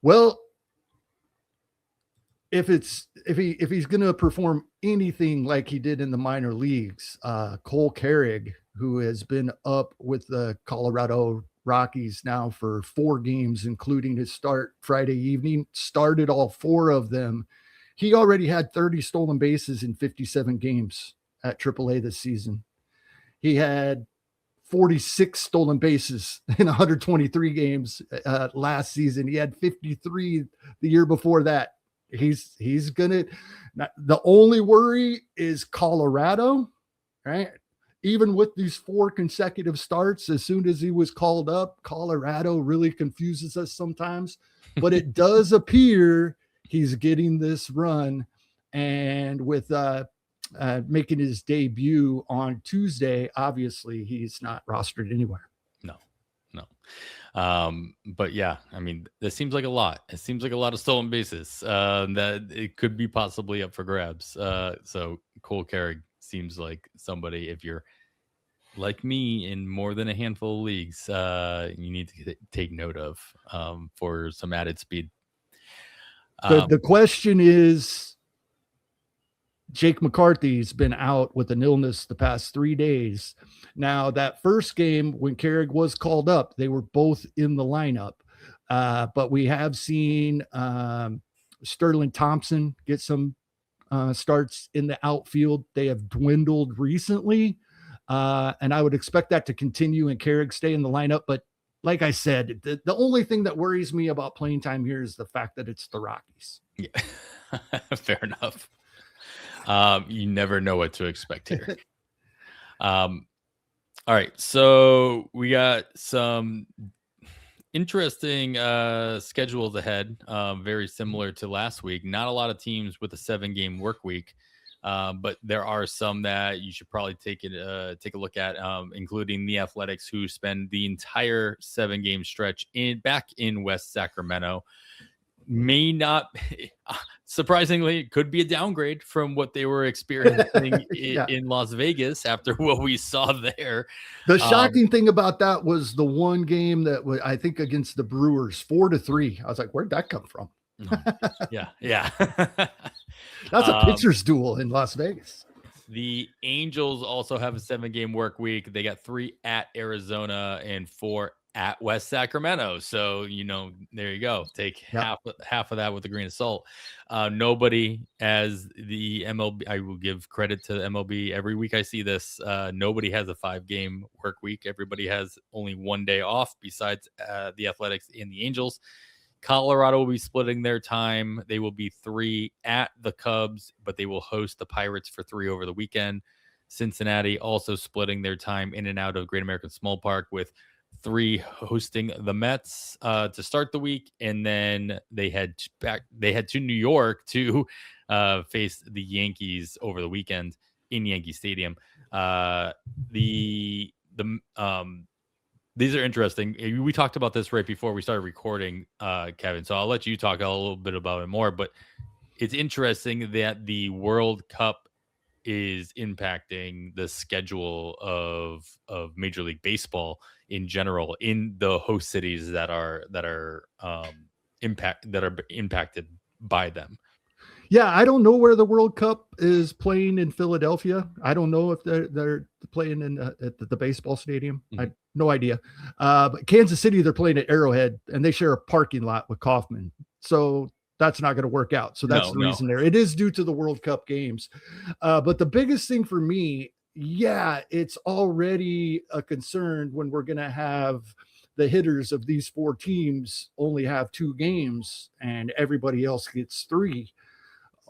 Well, if he's going to perform anything like he did in the minor leagues, Cole Carrig, who has been up with the Colorado Rockies now for 4 games, including his start Friday evening, started all 4 of them. He already had 30 stolen bases in 57 games at AAA this season. He had 46 stolen bases in 123 games last season. He had 53 the year before that. He's gonna. The only worry is Colorado, right? even with these 4 consecutive starts, as soon as he was called up, Colorado really confuses us sometimes, but it does appear he's getting this run. And with making his debut on Tuesday, obviously he's not rostered anywhere. No. But yeah, I mean, this seems like a lot. It seems like a lot of stolen bases that it could be possibly up for grabs. So Cole Carrig seems like somebody, if you're like me in more than a handful of leagues, you need to take note of for some added speed. The question is, Jake McCarthy's been out with an illness the past 3 days. Now, that first game when Carrig was called up, they were both in the lineup. But we have seen Sterling Thompson get some starts in the outfield. They have dwindled recently. And I would expect that to continue and Carrig stay in the lineup. But like I said, the only thing that worries me about playing time here is the fact that it's the Rockies. Yeah, fair enough. You never know what to expect here. All right, so we got some interesting schedules ahead, very similar to last week. Not a lot of teams with a 7-game work week, but there are some that you should probably take a look at, including the Athletics, who spend the entire 7-game stretch back in West Sacramento. May not, surprisingly, it could be a downgrade from what they were experiencing in Las Vegas after what we saw there. The shocking thing about that was the one game that was, I think, against the Brewers, 4-3. I was like, where'd that come from? Yeah. That's a pitcher's duel in Las Vegas. The Angels also have a 7-game work week. They got 3 at Arizona and 4 at West Sacramento. So, there you go. Take half of that with a grain of salt. Nobody, as the MLB, I will give credit to the MLB. Every week I see this, nobody has a 5-game work week. Everybody has only 1 day off besides the Athletics and the Angels. Colorado will be splitting their time. They will be 3 at the Cubs, but they will host the Pirates for 3 over the weekend. Cincinnati also splitting their time in and out of Great American Small Park with 3 hosting the Mets to start the week, and then they head to New York to face the Yankees over the weekend in Yankee Stadium. These are interesting. We talked about this right before we started recording, Kevin, so I'll let you talk a little bit about it more, but it's interesting that the World Cup is impacting the schedule of Major League Baseball in general in the host cities that are impacted by them. Yeah, I don't know where the World Cup is playing in Philadelphia. I don't know if they're playing at the baseball stadium. Mm-hmm. I have no idea. But Kansas City, they're playing at Arrowhead, and they share a parking lot with Kauffman. So that's not going to work out. So that's the reason there. It is due to the World Cup games. But the biggest thing for me, it's already a concern when we're going to have the hitters of these 4 teams only have 2 games and everybody else gets 3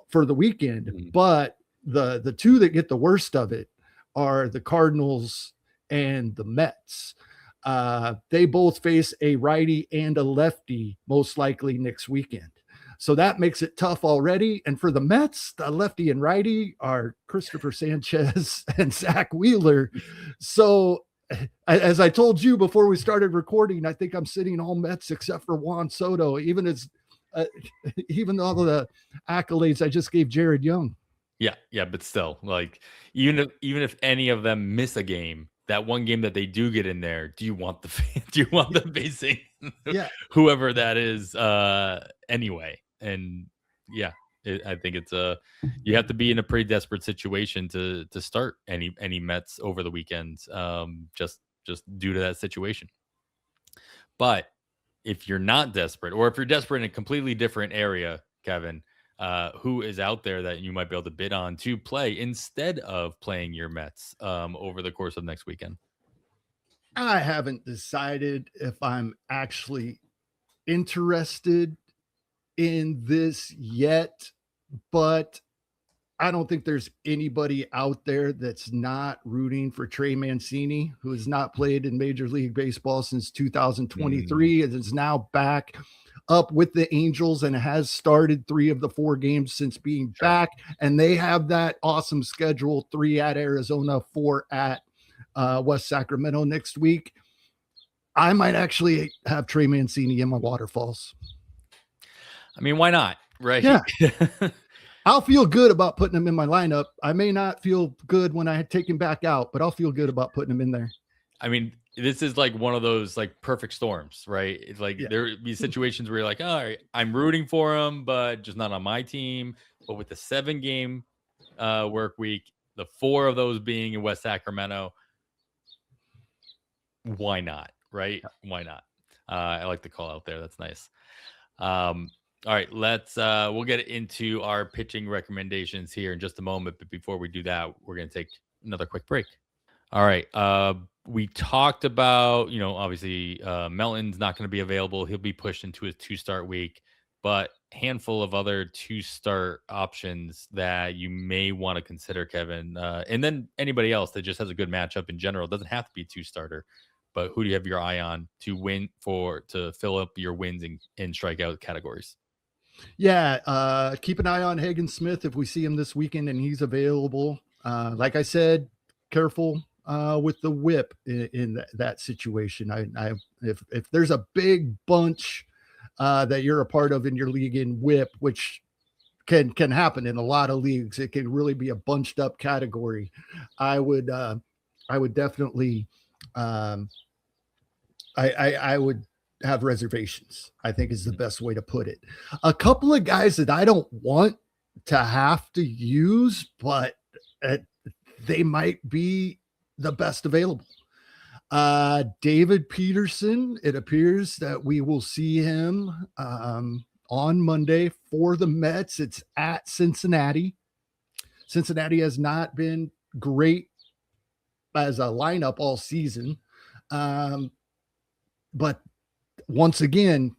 for the weekend. Mm-hmm. But the 2 that get the worst of it are the Cardinals and the Mets. They both face a righty and a lefty most likely next weekend. So that makes it tough already. And for the Mets, the lefty and righty are Christopher Sanchez and Zach Wheeler. So as I told you before we started recording, I think I'm sitting all Mets except for Juan Soto, even all the accolades I just gave Jared Young. Yeah, but still, like even if any of them miss a game, that one game that they do get in there, do you want them facing whoever that is anyway? And I think it's you have to be in a pretty desperate situation to start any Mets over the weekend, just due to that situation. But if you're not desperate, or if you're desperate in a completely different area, Kevin, who is out there that you might be able to bid on to play instead of playing your Mets over the course of next weekend? I haven't decided if I'm actually interested in this yet, but I don't think there's anybody out there that's not rooting for Trey Mancini, who has not played in Major League Baseball since 2023 and is now back up with the Angels and has started 3 of the 4 games since being back. And they have that awesome schedule, 3 at Arizona, 4 at West Sacramento next week. I might actually have Trey Mancini in my waterfalls. I mean, why not? Right. Yeah. I'll feel good about putting him in my lineup. I may not feel good when I take him back out, but I'll feel good about putting him in there. I mean, this is like one of those like perfect storms, right? It's like there would be situations where you're like, all right, I'm rooting for him, but just not on my team. But with the 7-game work week, the 4 of those being in West Sacramento, why not? Right? Why not? I like the call out there. That's nice. All right, we'll get into our pitching recommendations here in just a moment. But before we do that, we're going to take another quick break. All right. We talked about, obviously Melton's not going to be available. He'll be pushed into his 2-start week, but handful of other 2-start options that you may want to consider, Kevin. And then anybody else that just has a good matchup in general. It doesn't have to be a 2-starter. But who do you have your eye on to fill up your wins in strikeout categories? Yeah, keep an eye on Hagen Smith if we see him this weekend and he's available. Like I said, careful with the whip in that situation. If there's a big bunch that you're a part of in your league in whip, which can happen in a lot of leagues, it can really be a bunched up category. I would definitely I would have reservations, I think is the best way to put it. A couple of guys that I don't want to have to use, but they might be the best available. David Peterson, it appears that we will see him on Monday for the Mets. It's at Cincinnati. Cincinnati has not been great as a lineup all season. But once again,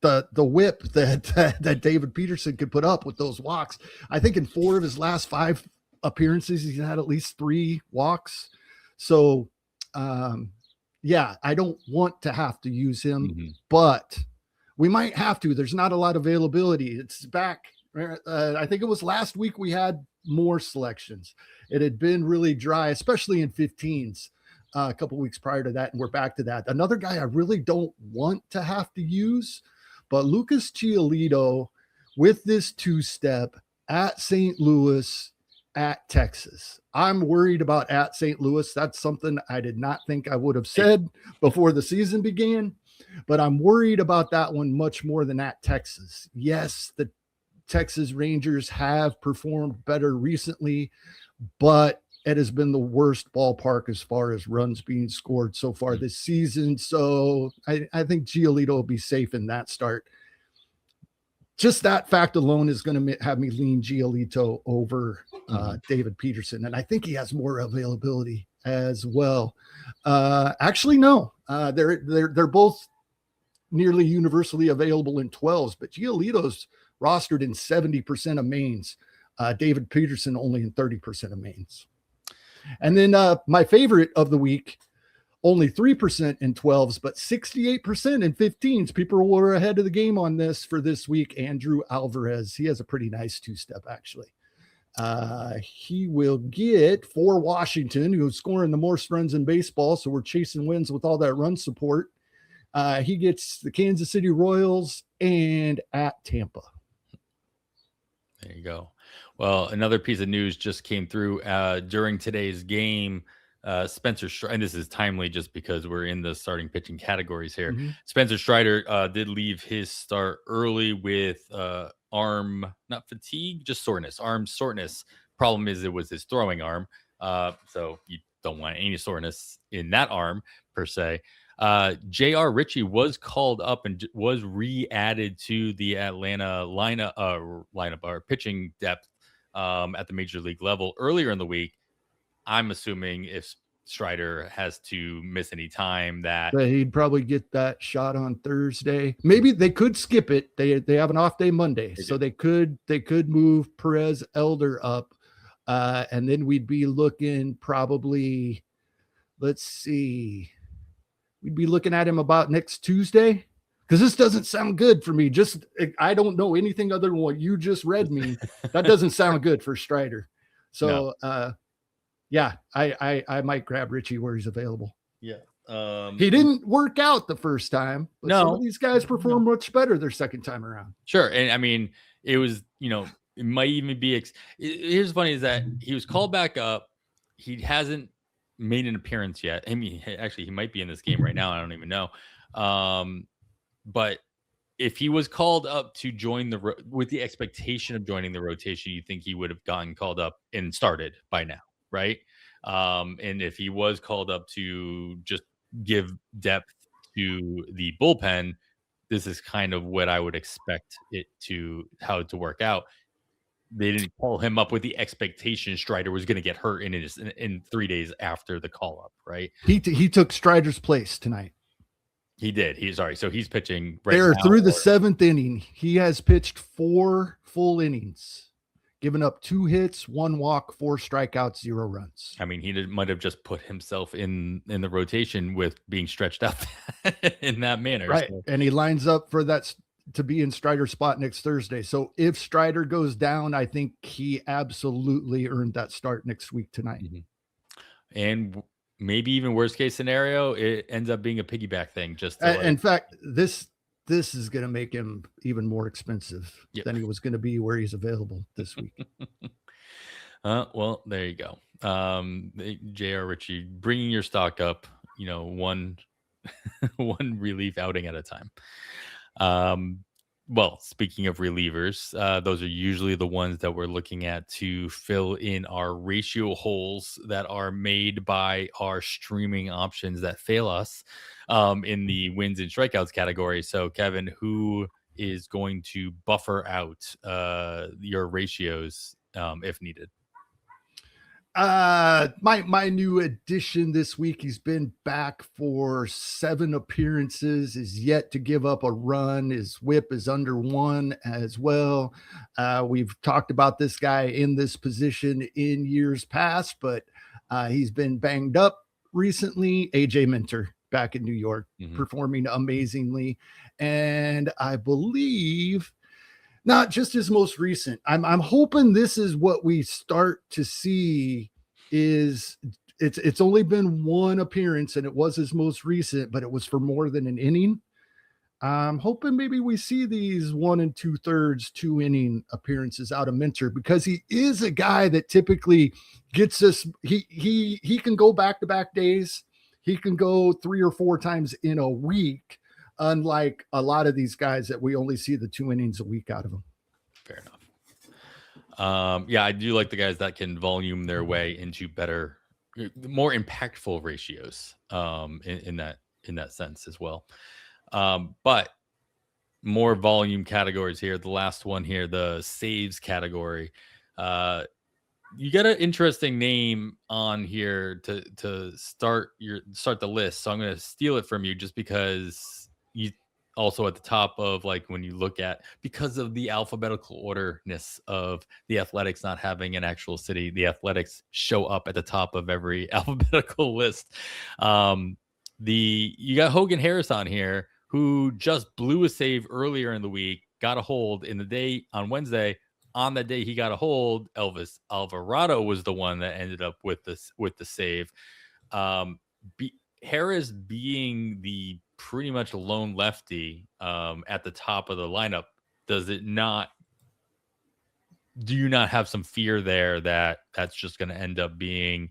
the whip that David Peterson could put up with those walks, I think in 4 of his last 5 appearances, he's had at least 3 walks. So, yeah, I don't want to have to use him, but we might have to. There's not a lot of availability. It's back. I think it was last week we had more selections. It had been really dry, especially in 15s. A couple weeks prior to that, and we're back to that. Another guy I really don't want to have to use, but Lucas Giolito with this 2-step at St. Louis, at Texas. I'm worried about at St. Louis. That's something I did not think I would have said before the season began, but I'm worried about that one much more than at Texas. Yes, the Texas Rangers have performed better recently, but it has been the worst ballpark as far as runs being scored so far this season. So I think Giolito will be safe in that start. Just that fact alone is going to have me lean Giolito over David Peterson. And I think he has more availability as well. Actually, no, they're both nearly universally available in 12s, but Giolito's rostered in 70% of mains. David Peterson only in 30% of mains. And then my favorite of the week, only 3% in 12s, but 68% in 15s. People were ahead of the game on this for this week. Andrew Alvarez, he has a pretty nice 2-step, actually. He will get for Washington, who's scoring the most runs in baseball, so we're chasing wins with all that run support. He gets the Kansas City Royals and at Tampa. There you go. Well, another piece of news just came through during today's game. Spencer Strider, and this is timely just because we're in the starting pitching categories here. Spencer Strider did leave his start early with arm, not fatigue, just soreness, arm soreness. Problem is, it was his throwing arm. So you don't want any soreness in that arm per se. J.R. Ritchie was called up and was re-added to the Atlanta lineup or pitching depth at the major league level earlier in the week. I'm assuming if Strider has to miss any time, that But he'd probably get that shot on Thursday. Maybe they could skip it. They have an off day Monday, so they could move Perez Elder up, and then we'd be looking probably. Let's see, we'd be looking at him about next Tuesday, because this doesn't sound good for me. I don't know anything other than what you just read me. That doesn't sound good for Strider. So yeah, I might grab Richie where he's available. Yeah. He didn't work out the first time, but some of these guys perform much better their second time around. Sure. And I mean, it was, it might even be, here's funny is that he was called back up. He hasn't made an appearance yet. I mean, actually he might be in this game right now. I don't even know. But if he was called up to join with the expectation of joining the rotation, you think he would have gotten called up and started by now, right? And if he was called up to just give depth to the bullpen, this is kind of what I would expect how to work out. They didn't call him up with the expectation Strider was going to get hurt in 3 days after the call up, right? He took Strider's place tonight. He did. So he's pitching right now. Through the 7th inning, he has pitched 4 full innings, given up 2 hits, 1 walk, 4 strikeouts, 0 runs. I mean, he might have just put himself in the rotation with being stretched out in that manner. Right. So. And he lines up for that to be in Strider's spot next Thursday. So if Strider goes down, I think he absolutely earned that start next week tonight. Mm-hmm. And maybe even worst case scenario, it ends up being a piggyback thing. In fact, this is going to make him even more expensive than he was going to be where he's available this week. Well, there you go. J.R. Ritchie bringing your stock up, one relief outing at a time. Well, speaking of relievers, those are usually the ones that we're looking at to fill in our ratio holes that are made by our streaming options that fail us in the wins and strikeouts category. So, Kevin, who is going to buffer out your ratios if needed? My new addition this week, he's been back for 7 appearances, is yet to give up a run. His whip is under 1 as well. We've talked about this guy in this position in years past, but he's been banged up recently. AJ Minter back in New York, performing amazingly. And I believe not just his most recent. I'm hoping this is what we start to see. It's only been 1 appearance, and it was his most recent, but it was for more than an inning. I'm hoping maybe we see these 1 2/3 2-inning appearances out of Minter, because he is a guy that typically gets us. He can go back-to-back days. He can go 3 or 4 times in a week. Unlike a lot of these guys that we only see the 2 innings a week out of them. Fair enough. Yeah, I do like the guys that can volume their way into better, more impactful ratios in that sense as well. But more volume categories here. The last one here, the saves category. You got an interesting name on here to start the list. So I'm going to steal it from you just because you also at the top of, like, when you look at, because of the alphabetical order-ness of the Athletics not having an actual city, the Athletics show up at the top of every alphabetical list. You got Hogan Harris on here, who just blew a save earlier in the week, got a hold on Wednesday. On that day he got a hold, Elvis Alvarado was the one that ended up with the save. Harris being the pretty much lone lefty at the top of the lineup, do you not have some fear there that that's just going to end up being,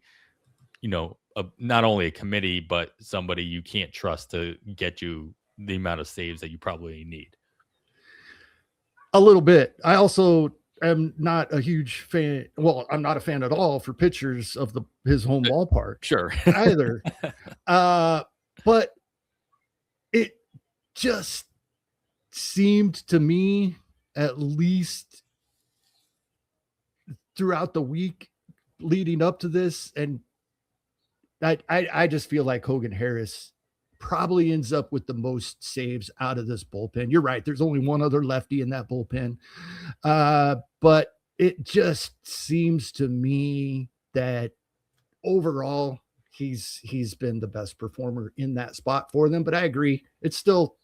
not only a committee, but somebody you can't trust to get you the amount of saves that you probably need? A little bit. I also am not a huge fan. Well, I'm not a fan at all for pitchers of his home ballpark. Sure. Either. But it just seemed to me, at least throughout the week leading up to this, and I just feel like Hogan Harris probably ends up with the most saves out of this bullpen. You're right. There's only one other lefty in that bullpen. But it just seems to me that overall he's been the best performer in that spot for them. But I agree. It's still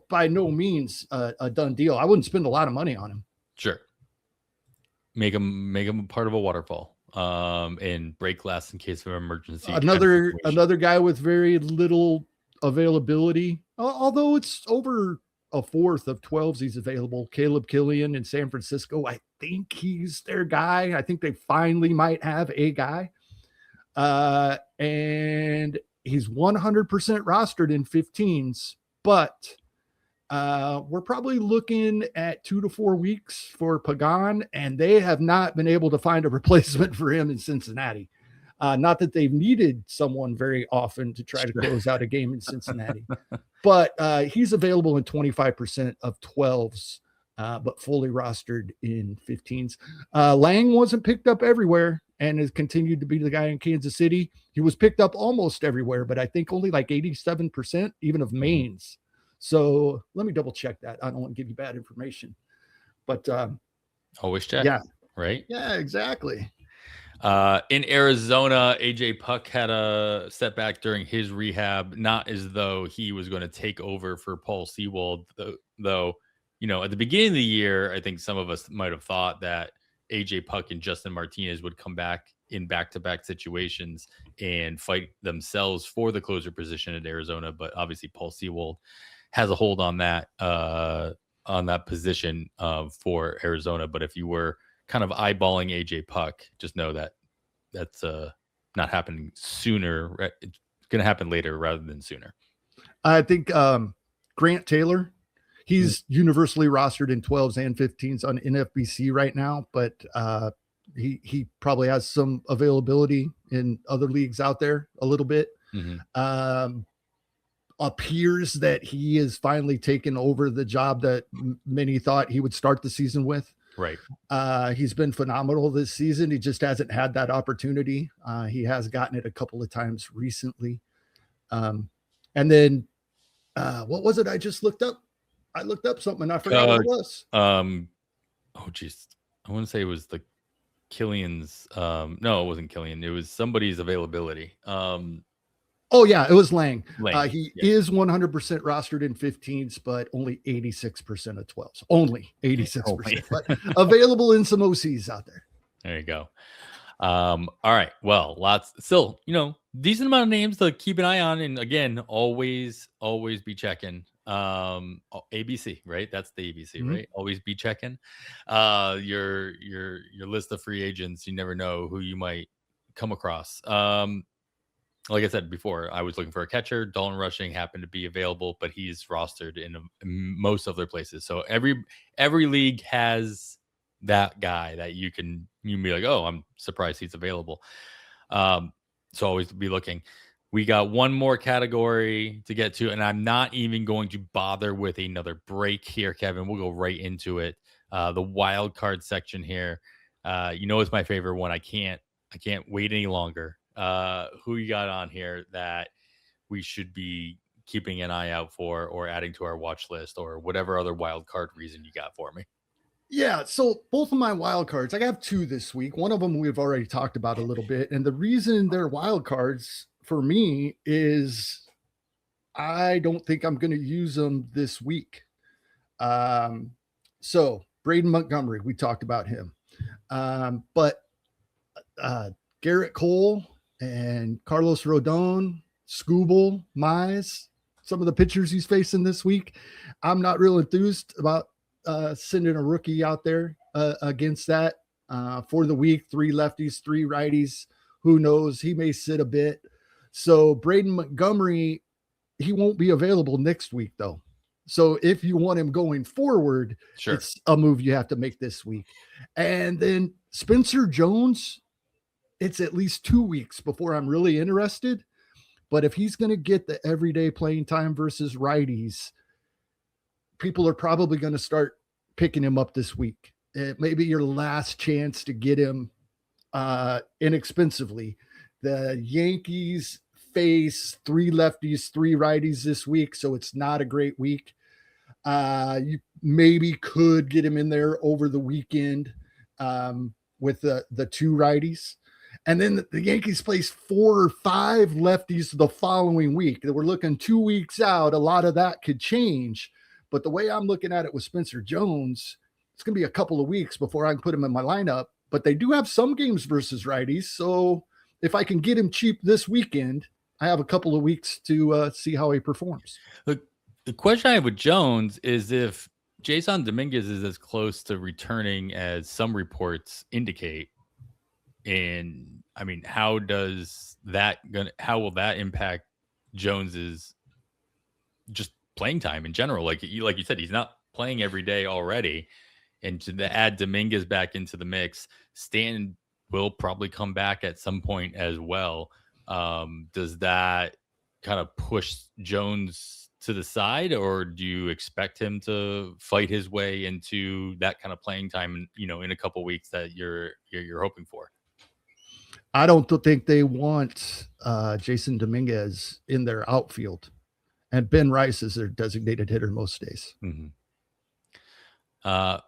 by no means a done deal. I wouldn't spend a lot of money on him. Sure. Make him part of a waterfall. And break glass in case of emergency. Another guy with very little availability, although it's over a fourth of 12s he's available. Caleb Killian in San Francisco. I think he's their guy. I think they finally might have a guy. And he's 100% rostered in 15s, but we're probably looking at 2 to 4 weeks for Pagan, and they have not been able to find a replacement for him in Cincinnati. Not that they've needed someone very often to try to close out a game in Cincinnati, but he's available in 25% of 12s, but fully rostered in 15s. Lang wasn't picked up everywhere and has continued to be the guy in Kansas City. He was picked up almost everywhere, but I think only like 87%, even of mains. So let me double check that. I don't want to give you bad information, but always check. Yeah. Right. Yeah, exactly. In Arizona, AJ Puck had a setback during his rehab, not as though he was going to take over for Paul Sewald, though, at the beginning of the year, I think some of us might have thought that AJ Puck and Justin Martinez would come back in back-to-back situations and fight themselves for the closer position at Arizona. But obviously Paul Sewald has a hold on that position for Arizona. But if you were kind of eyeballing AJ Puck, just know that that's not happening sooner. It's going to happen later rather than sooner. I think Grant Taylor, he's universally rostered in 12s and 15s on NFBC right now, but he probably has some availability in other leagues out there a little bit. Mm-hmm. Appears that he has finally taken over the job that many thought he would start the season with. Right. He's been phenomenal this season. He just hasn't had that opportunity. He has gotten it a couple of times recently. And then what was it? I just looked up. I looked up something and I forgot what it was. Oh geez. I want to say it was the Killian's. No, it wasn't Killian. It was somebody's availability. Oh yeah, it was Lang. He is 100% rostered in 15s, but only 86% of 12s. Only 86%, but available in some OCs out there. There you go. All right. Well, still, decent amount of names to keep an eye on. And again, always be checking. ABC, right? That's the ABC, mm-hmm. Right? Always be checking. Your list of free agents. You never know who you might come across. Like I said before, I was looking for a catcher. Dolan Rushing happened to be available, but he's rostered in most of their places. So every league has that guy that you can be like, oh, I'm surprised he's available. So always be looking. We got one more category to get to, and I'm not even going to bother with another break here, Kevin. We'll go right into it. The wild card section here. It's my favorite one. I can't wait any longer. Who you got on here that we should be keeping an eye out for or adding to our watch list or whatever other wild card reason you got for me? Yeah, so both of my wild cards, I have two this week. One of them we've already talked about a little bit, and the reason they're wild cards for me is I don't think I'm going to use them this week. So Braden Montgomery, we talked about him, but Garrett Cole and Carlos Rodon, Skubal, Mize, some of the pitchers he's facing this week. I'm not real enthused about sending a rookie out there against that for the week. 3 lefties, 3 righties. Who knows? He may sit a bit. So Braden Montgomery, he won't be available next week, though. So if you want him going forward, sure, it's a move you have to make this week. And then Spencer Jones, it's at least 2 weeks before I'm really interested. But if he's going to get the everyday playing time versus righties, people are probably going to start picking him up this week. It may be your last chance to get him inexpensively. The Yankees face 3 lefties, 3 righties this week, so it's not a great week. You maybe could get him in there over the weekend with the 2 righties. And then the Yankees place 4 or 5 lefties the following week. We're looking 2 weeks out. A lot of that could change. But the way I'm looking at it with Spencer Jones, it's going to be a couple of weeks before I can put him in my lineup. But they do have some games versus righties. So if I can get him cheap this weekend, I have a couple of weeks to see how he performs. Look, the question I have with Jones is if Jason Dominguez is as close to returning as some reports indicate. And I mean, how will that impact Jones's just playing time in general? Like you said, he's not playing every day already. And to add Dominguez back into the mix, Stanton will probably come back at some point as well. Does that kind of push Jones to the side, or do you expect him to fight his way into that kind of playing time, in a couple of weeks that you're hoping for? I don't think they want Jason Dominguez in their outfield, and Ben Rice is their designated hitter most days. Mm-hmm.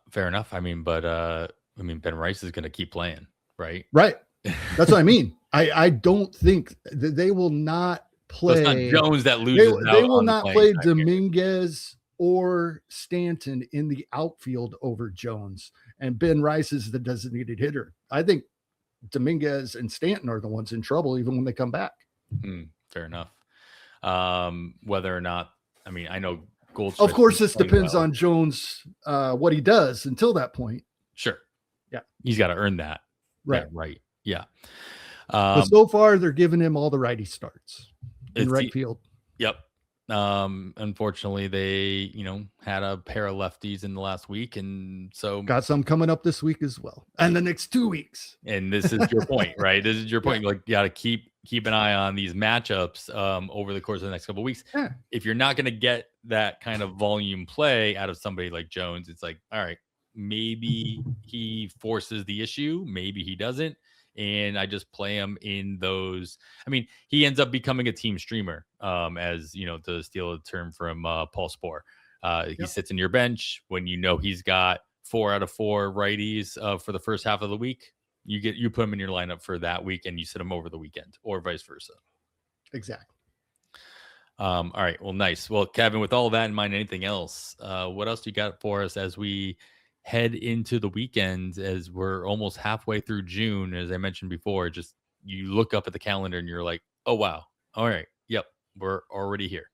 Fair enough. Ben Rice is going to keep playing, right? Right. That's what I mean. I don't think that they will not play. So it's not Jones that loses. They will not play Dominguez or Stanton in the outfield over Jones, and Ben Rice is the designated hitter. I think Dominguez and Stanton are the ones in trouble even when they come back. Fair enough. Whether or not, I know Goldschmidt. Of course, this depends on Jones, what he does until that point. Sure. Yeah. He's got to earn that. Right. Yeah, right. Yeah. But so far, they're giving him all the righty starts in right field. Yep. Unfortunately, they, had a pair of lefties in the last week, and so got some coming up this week as well, and the next 2 weeks. And this is your point, right? This is your point. Yeah. Like, you got to keep an eye on these matchups over the course of the next couple of weeks. Yeah. If you're not going to get that kind of volume play out of somebody like Jones, it's like, all right, maybe he forces the issue, maybe he doesn't. And I just play him in those. He ends up becoming a team streamer, as to steal a term from Paul Spohr. He sits in your bench when he's got 4 out of 4 righties for the first half of the week. You put him in your lineup for that week, and you sit him over the weekend, or vice versa. Exactly. All right. Well, nice. Well, Kevin, with all that in mind, anything else? What else do you got for us as we head into the weekend, as we're almost halfway through June? As I mentioned before, just you look up at the calendar and you're like, oh wow, all right, yep, we're already here.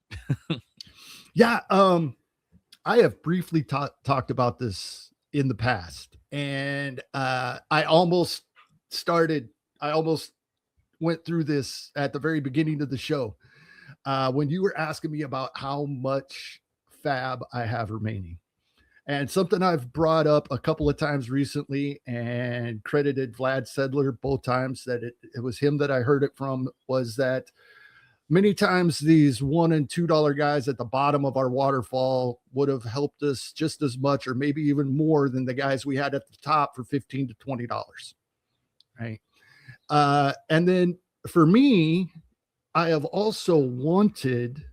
Yeah. I have briefly talked about this in the past, and I almost went through this at the very beginning of the show when you were asking me about how much fab I have remaining. And something I've brought up a couple of times recently and credited Vlad Sedler both times that it was him that I heard it from, was that many times these $1 and $2 guys at the bottom of our waterfall would have helped us just as much, or maybe even more, than the guys we had at the top for $15 to $20. Right. And then for me, I have also wanted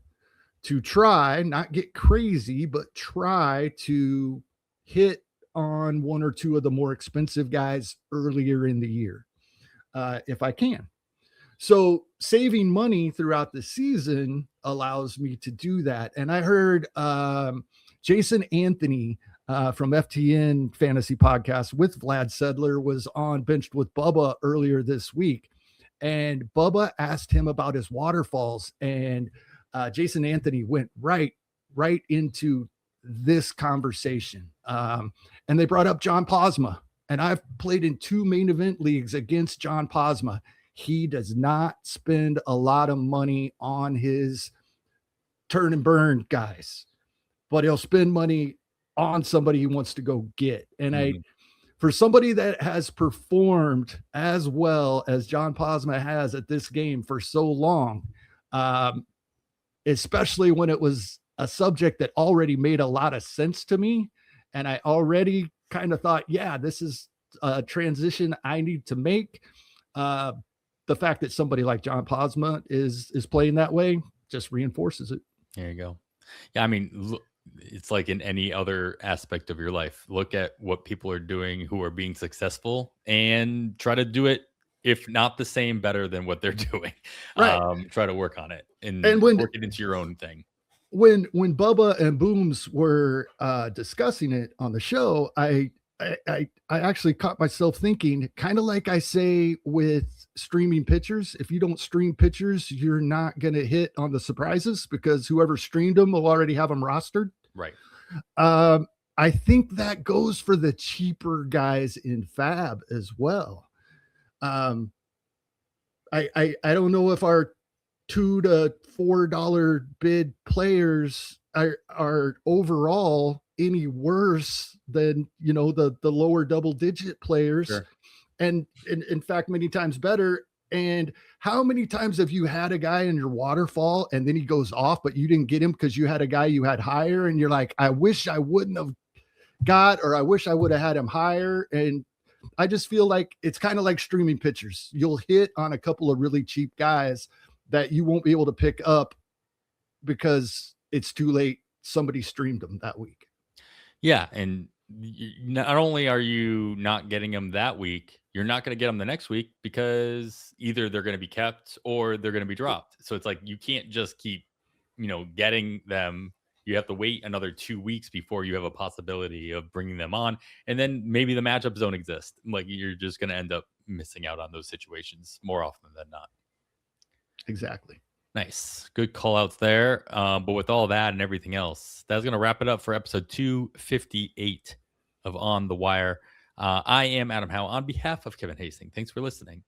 to try, not get crazy, but try to hit on 1 or 2 of the more expensive guys earlier in the year, if I can. So saving money throughout the season allows me to do that. And I heard Jason Anthony from FTN Fantasy Podcast with Vlad Sedler was on Benched with Bubba earlier this week. And Bubba asked him about his waterfalls, and Jason Anthony went right into this conversation. And they brought up John Posma, and I've played in 2 main event leagues against John Posma. He does not spend a lot of money on his turn and burn guys, but he'll spend money on somebody he wants to go get. And for somebody that has performed as well as John Posma has at this game for so long, especially when it was a subject that already made a lot of sense to me, and I already kind of thought, yeah, this is a transition I need to make. the fact that somebody like John Posma is playing that way just reinforces it. There you go. Yeah, I mean, look, it's like in any other aspect of your life. Look at what people are doing who are being successful and try to do it, if not the same, better than what they're doing. Right. Try to work on it and when work it into your own thing. when Bubba and Booms were discussing it on the show, I actually caught myself thinking, kind of like I say with streaming pitchers, if you don't stream pitchers, you're not going to hit on the surprises because whoever streamed them will already have them rostered. Right. I think that goes for the cheaper guys in Fab as well. I don't know if our $2 to $4 bid players are overall any worse than, the lower double digit players. Sure. And in fact, many times better. And how many times have you had a guy in your waterfall and then he goes off, but you didn't get him because you had a guy you had higher and you're like, I wish I wouldn't have got, or I wish I would have had him higher. And I just feel like it's kind of like streaming pitchers. You'll hit on a couple of really cheap guys that you won't be able to pick up because it's too late. Somebody streamed them that week. Yeah, and not only are you not getting them that week, you're not going to get them the next week because either they're going to be kept or they're going to be dropped. So it's like you can't just keep, getting them. You have to wait another 2 weeks before you have a possibility of bringing them on. And then maybe the matchups don't exist. Like you're just going to end up missing out on those situations more often than not. Exactly. Nice. Good call outs there. But with all that and everything else, that's going to wrap it up for episode 258 of On the Wire. I am Adam Howe on behalf of Kevin Hastings. Thanks for listening.